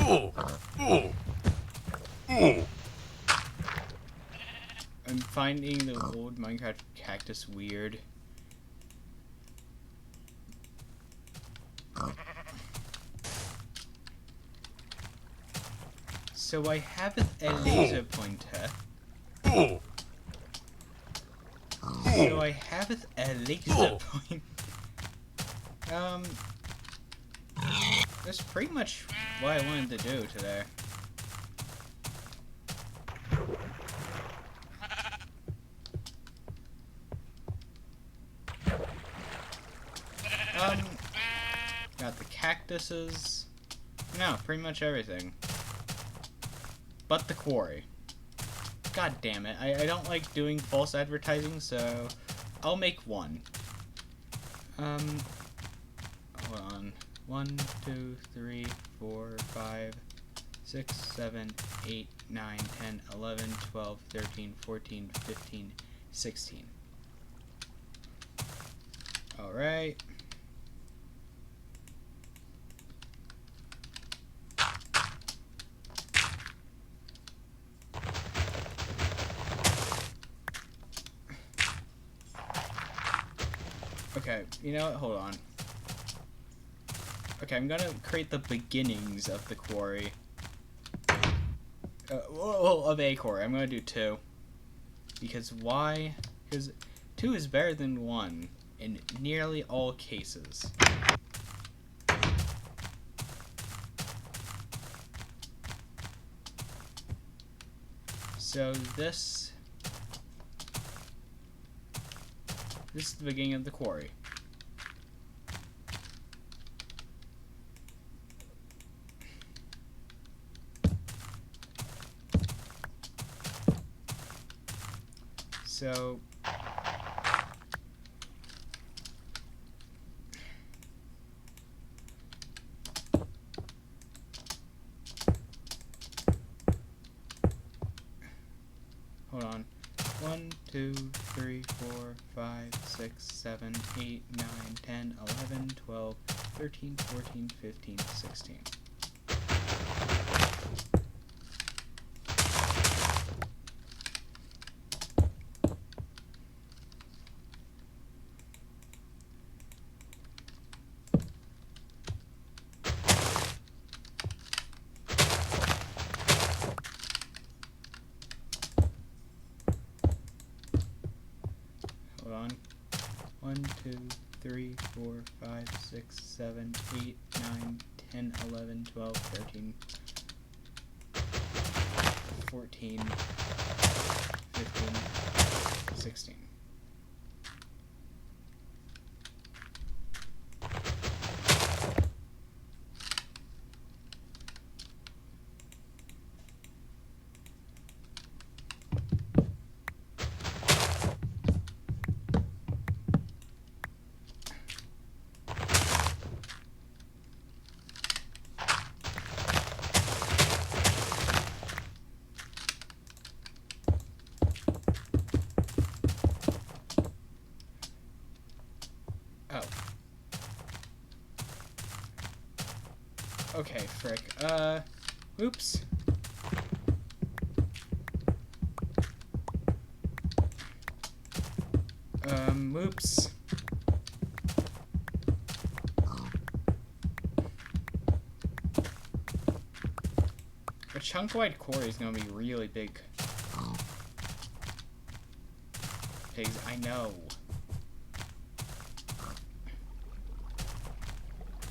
Oh. Oh. Oh. I'm finding the old Minecraft cactus weird. So I have a laser pointer. Oh. So I have a laser point. That's pretty much what I wanted to do today. Got the cactuses. No, pretty much everything. But the quarry. God damn it. I don't like doing false advertising, so I'll make one. Hold on. 1, 2, 3, 4, 5, 6, 7, 8, 9, 10, 11, 12, 13, 14, 15, 16. Alright. Okay, you know what? Hold on. Okay, I'm gonna create the beginnings of the quarry. Well, of a quarry. I'm gonna do 2. Because why? Because 2 is better than 1 in nearly all cases. So this is the beginning of the quarry. So hold on. 1, 2, 3, 4, 5, 6, 7, 8, 9, 10, 11, 12, 13, 14, 15, 16. Hold on. 1, 2, 3, 4, 5, 6, 7, 8, 9, 10, 11, 12, 13, 14, 15, 16. Oh. Okay, frick. Oops. Oops. A chunk-wide quarry is gonna be really big. Pigs, I know.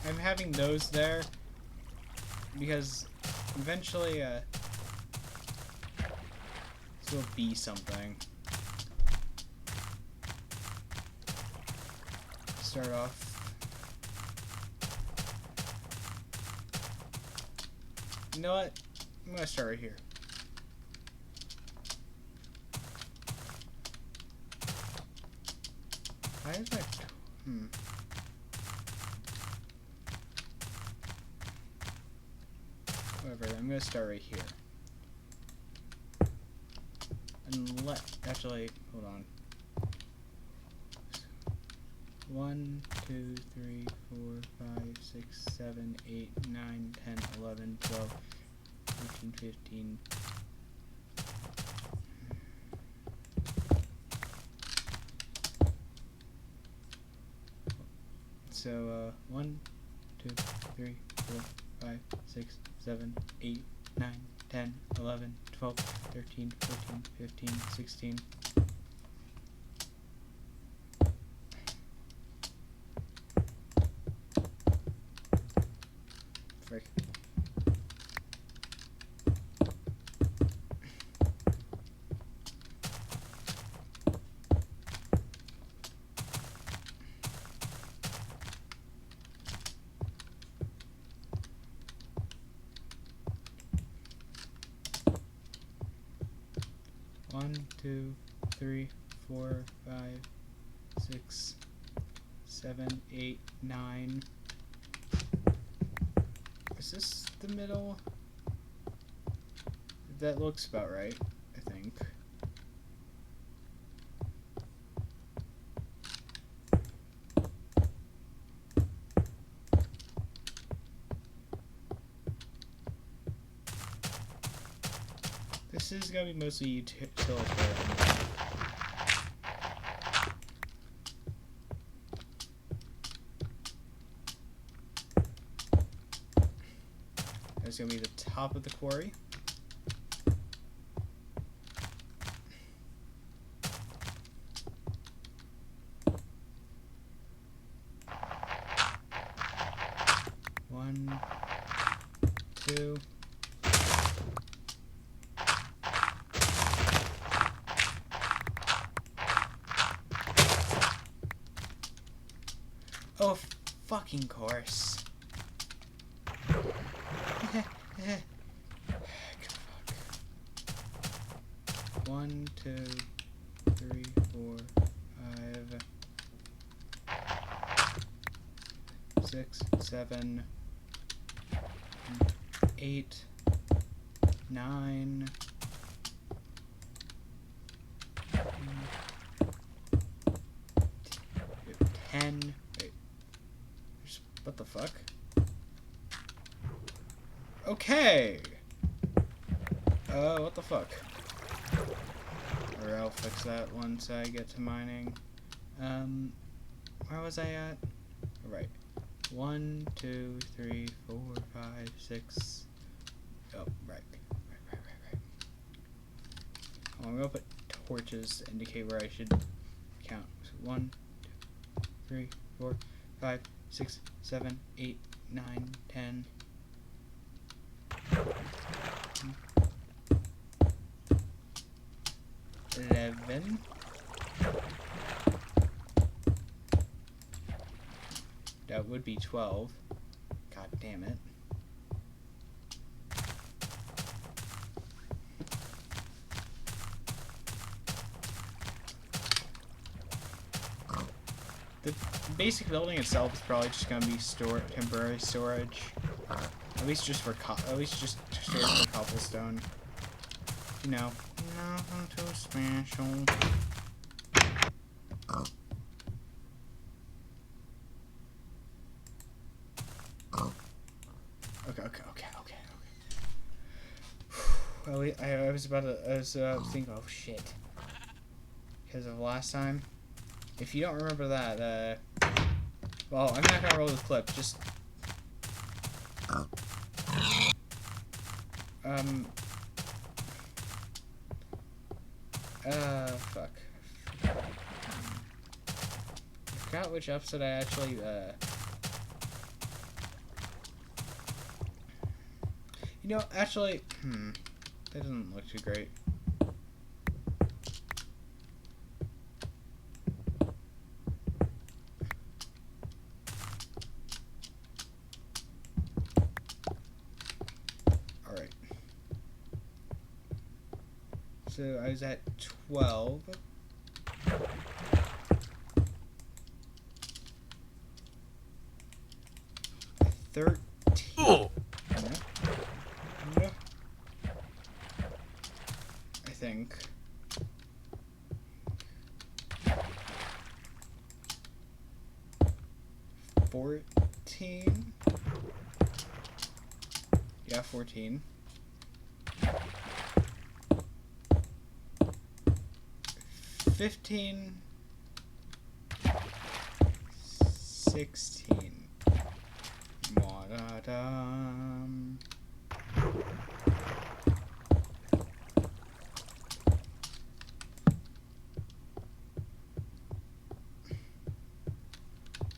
I'm having those there because eventually, this will be something. Start off. You know what? I'm gonna start right here. Why is my... Whatever, I'm gonna start right here. Unless... Actually, hold on. 1, 2, 3, 4, 5, 6, 7, 8, 9, 10, 11, 12, 13, 15... So, 1, 2, 3, 4, 5, 6, 7, 8, 9, 10, 11, 12, 13, 14, 15, 16. Frick. One, 2, 3, 4, 5, 6, 7, 8, 9. Is this the middle? That looks about right, I think. This is gonna be mostly utilitarian. going to be the top of the quarry. One, two. Oh, fucking course. One, two, three, four, five, 6, 7, 8, 9, 10. Wait. What the fuck? Okay. What the fuck? Or I'll fix that once I get to mining. Where was I at? Right. 1, 2, 3, 4, 5, 6. Oh, right. I'm gonna put torches to indicate where I should count. So 1, 2, 3, 4, 5, 6, 7, 8, 9, 10. 11. That would be 12. God damn it. The basic building itself is probably just gonna be temporary storage. At least just for storage for cobblestone. You know, nothing too special. Okay. I was thinking, oh shit. Because of last time. If you don't remember that, well, I'm not gonna roll the clip, just... fuck. I forgot which episode I actually, You know, actually, that doesn't look too great. Alright. So I was at 12. Oh. No. I think. 14. Yeah, 14. 15. 16. Modadam.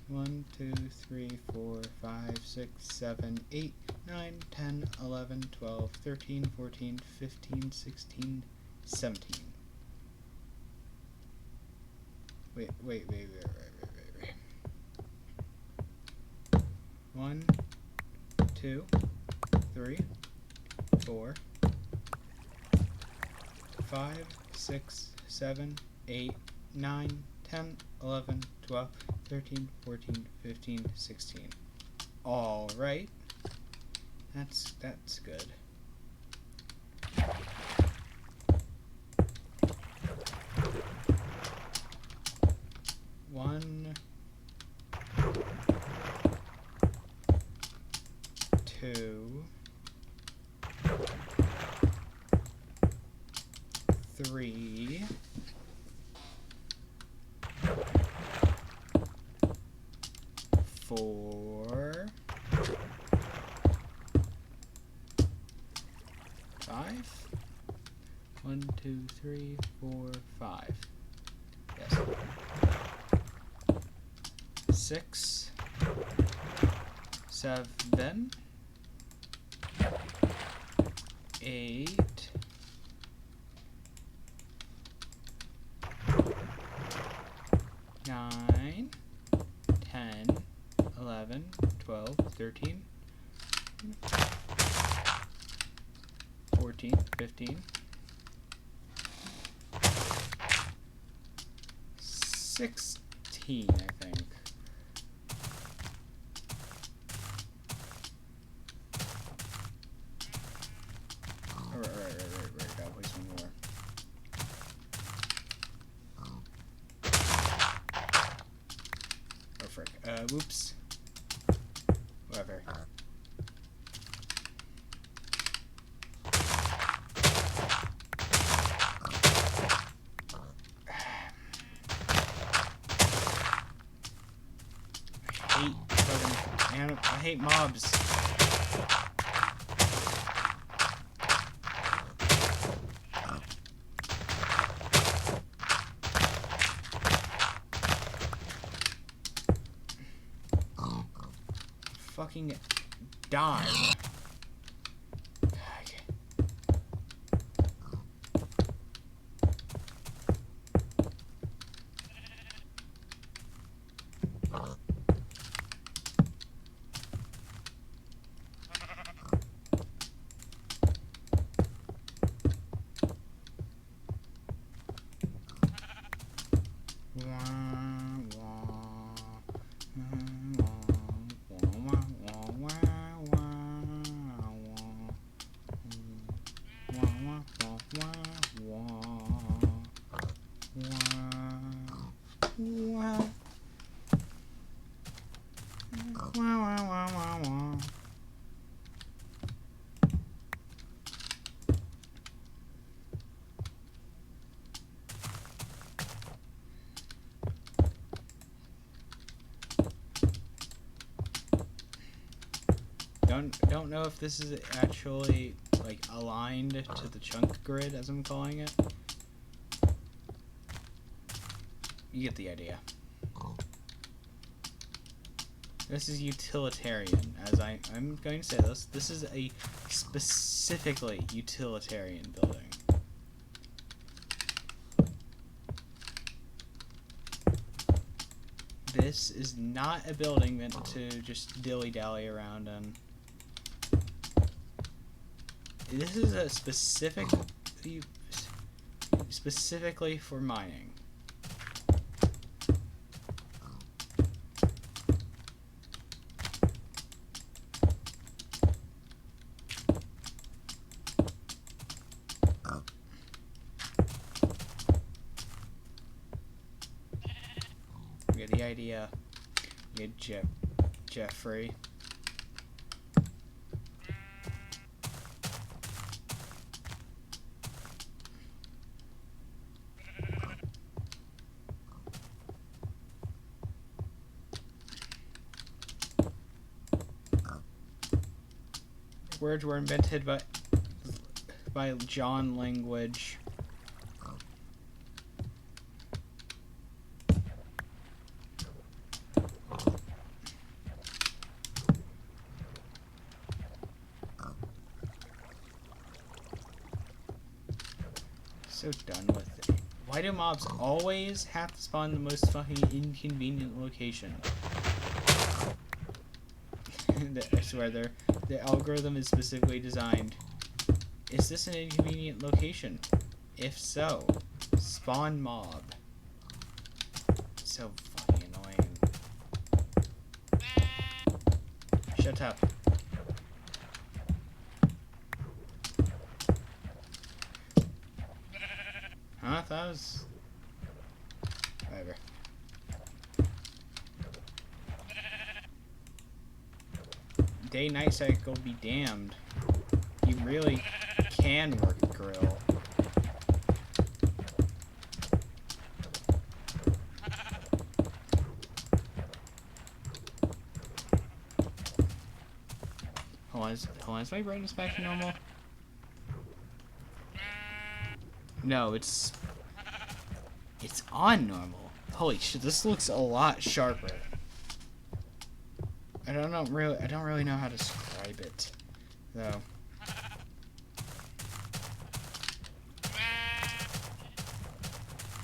One, 2, 3, 4, 5, 6, 7, 8, 9, 10, 11, 12, 13, 14, 15, 16, 17. Wait. 1, 2, 3, 4, 5, 6, 7, 8, 9, 10, 11, 12, 13, 14, 15, 16. All right. That's good. One, 2, 3, 4, 5? 1, 2, 3, 4, 5. Yes. 6, 7, 8, 9, 10, 11, 12, 13, 14, 15, 16, I think. Right. Gotta place one more. Oh, frick. Whoops. Whatever. I hate mobs. Fucking die. Don't know if this is actually like aligned to the chunk grid, as I'm calling it. You get the idea. This is utilitarian, as I'm going to say this. This is a specifically utilitarian building. This is not a building meant to just dilly-dally around in. This is a specifically for mining. You get the idea. You get Jeffrey. Words were invented by John language. So done with it. Why do mobs always have to spawn in the most fucking inconvenient location? I swear, the algorithm is specifically designed. Is this an inconvenient location? If so, spawn mob. So fucking annoying. Shut up. Huh? I thought it was... Whatever. Day-night cycle be damned. You really can work a grill. Hold on, is my brightness back to normal? No, it's on normal. Holy shit, this looks a lot sharper. I don't really know how to describe it, though.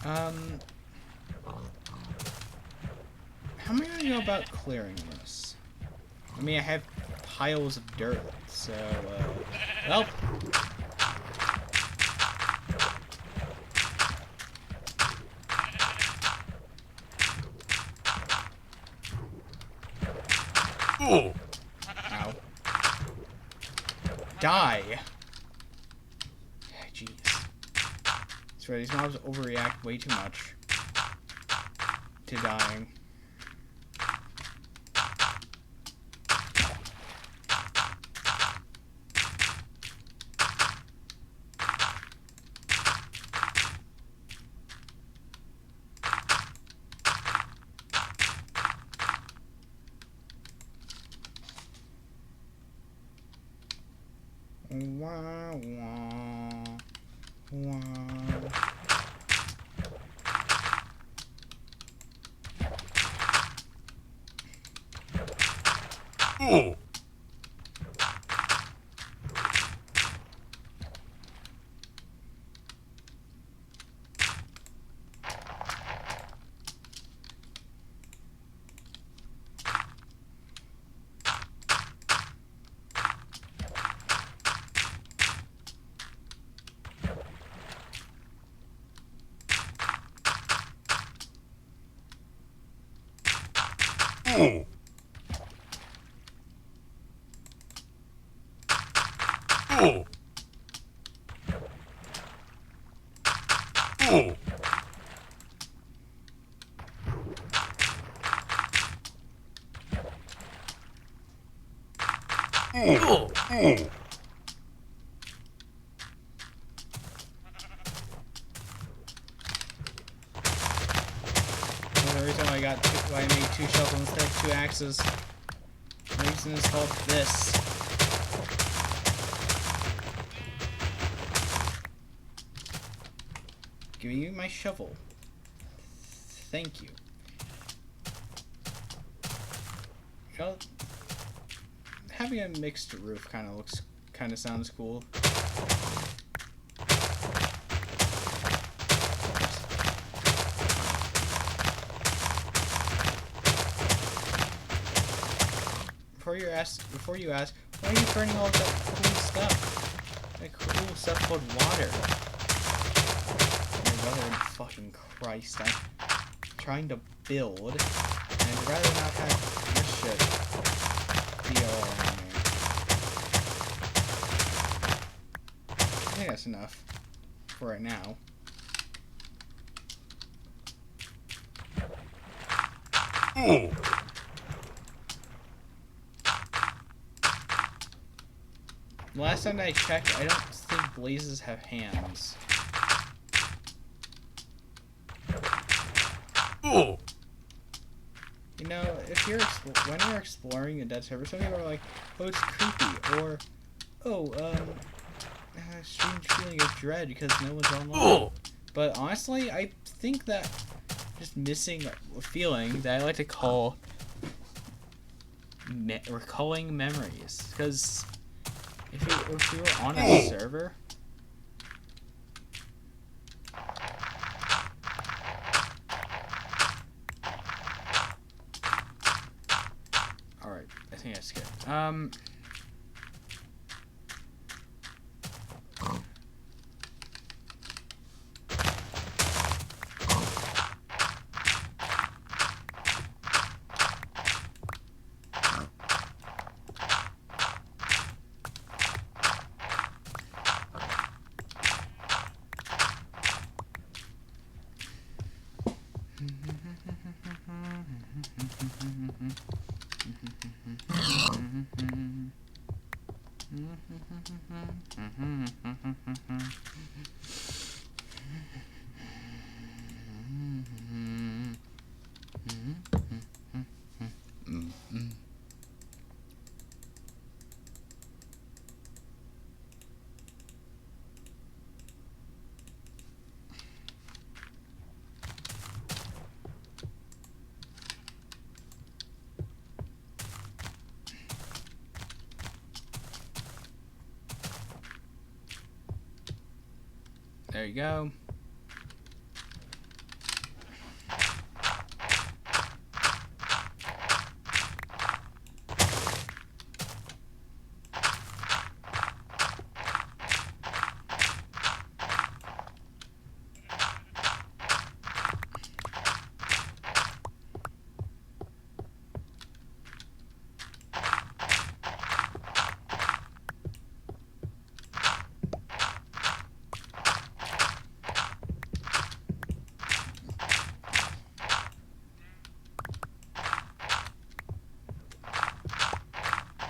How am I gonna go about clearing this? I mean, I have piles of dirt, so, well. Oh. Ow. Die! Jeez. That's right, these mobs overreact way too much to dying. Wah, wah, wah. Oh. Oh. Oh. Oh. Oh. Oh. The reason why I made 2 shovels instead of 2 axes. The reason is called this. Give you my shovel. Thank you. You know, having a mixed roof kind of sounds cool. Before you ask, why are you burning all that cool stuff? That cool stuff called water. Oh, brother, fucking Christ! I'm trying to build, and I'd rather not have this shit be all around me. I think that's enough for right now. Oh. Last time I checked, I don't think blazes have hands. Oh. You know, when you're exploring a dead server, some people are like, "Oh, it's creepy," or, "Oh, strange feeling of dread because no one's online." Oh. But honestly, I think that just missing a feeling that I like to call recalling memories, because if we were on a server. Alright, I think I skipped. There you go.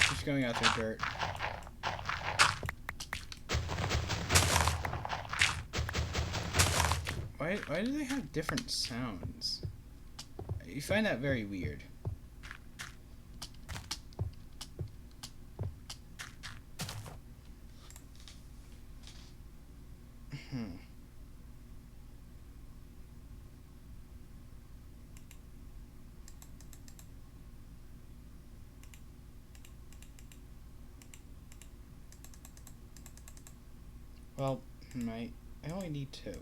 Just going out through dirt. Why do they have different sounds? You find that very weird. Well, I only need 2.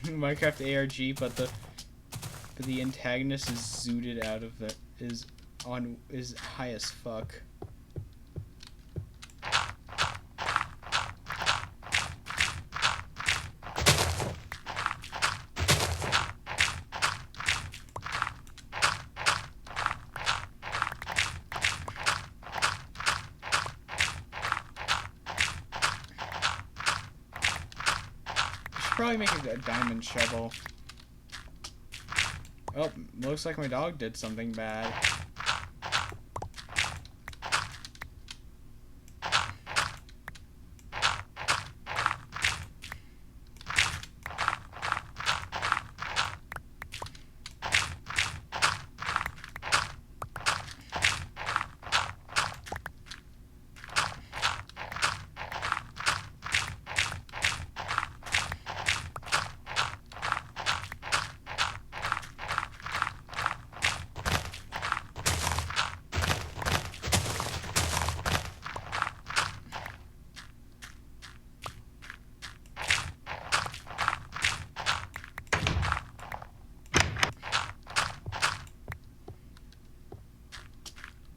Minecraft ARG, but the antagonist is zooted out of the is high as fuck. Probably make a diamond shovel. Oh, looks like my dog did something bad.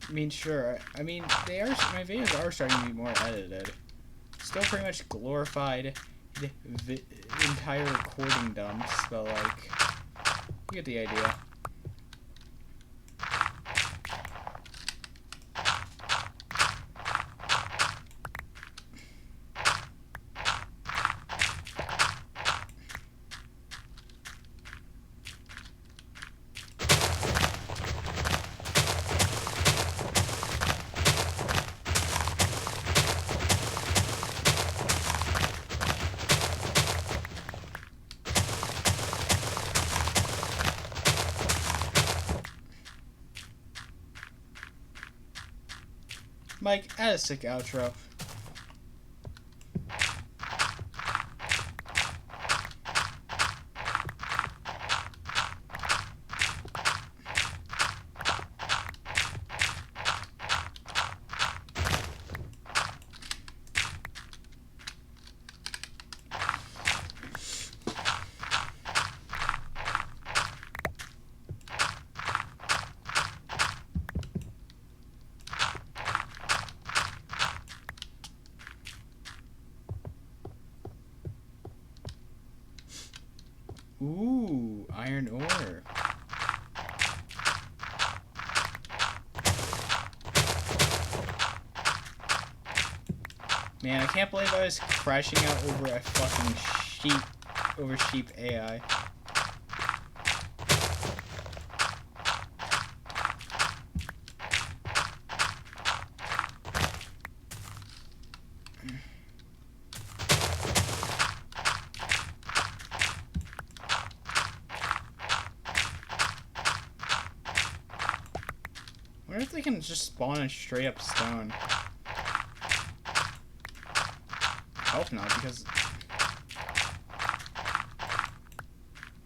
I mean, sure. I mean, my videos are starting to be more edited. Still pretty much glorified the entire recording dumps, but like, you get the idea. Mike, add a sick outro. Ooh, iron ore. Man, I can't believe I was crashing out over a fucking sheep AI. I wonder if they can just spawn a straight up stone. hope not, because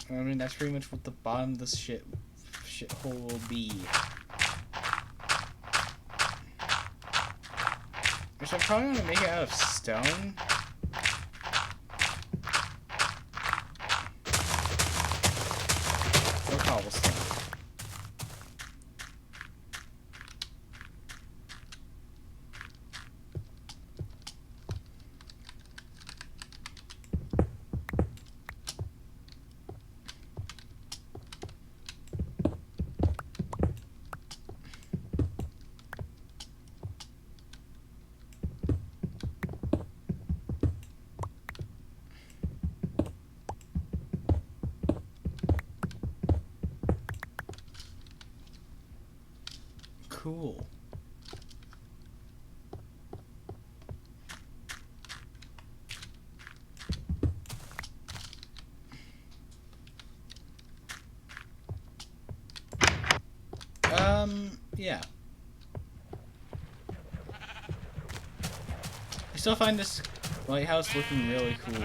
I mean that's pretty much what the bottom of this shithole will be. Which I'm probably gonna make it out of stone. Or cobblestone. Cool. Yeah. I still find this lighthouse looking really cool.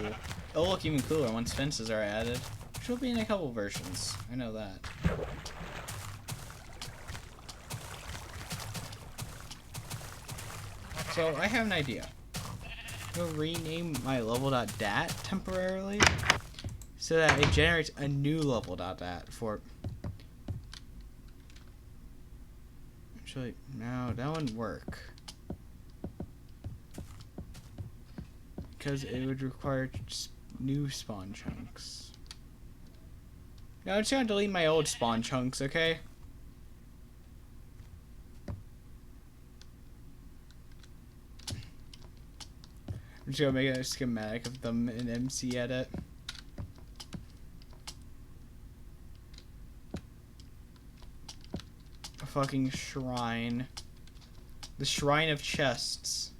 It'll look even cooler once fences are added, which will be in a couple versions. I know that. So, I have an idea. I'm gonna rename my level.dat temporarily so that it generates a new level.dat for... Actually, no, that wouldn't work. Because it would require new spawn chunks. No, I'm just gonna delete my old spawn chunks, okay? I'm just gonna make a schematic of them in MC Edit. A fucking shrine. The shrine of chests.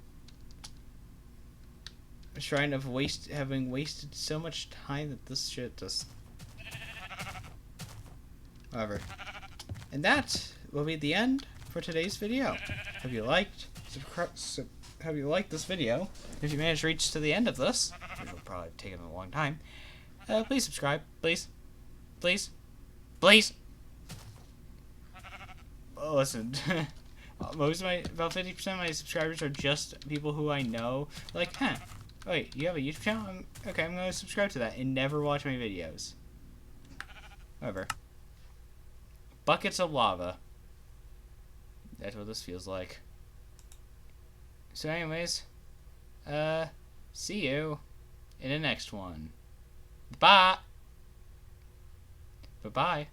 A shrine of having wasted so much time that this shit just... Whatever. And that will be the end for today's video. Have you liked this video? If you managed to reach to the end of this, which will probably take a long time, please subscribe, please, please, please. Oh, listen, about 50% of my subscribers are just people who I know. Like, huh? Wait, you have a YouTube channel? Okay, I'm gonna subscribe to that and never watch my videos. Whatever. Buckets of lava. That's what this feels like. So anyways, see you in the next one. Bye! Bye-bye.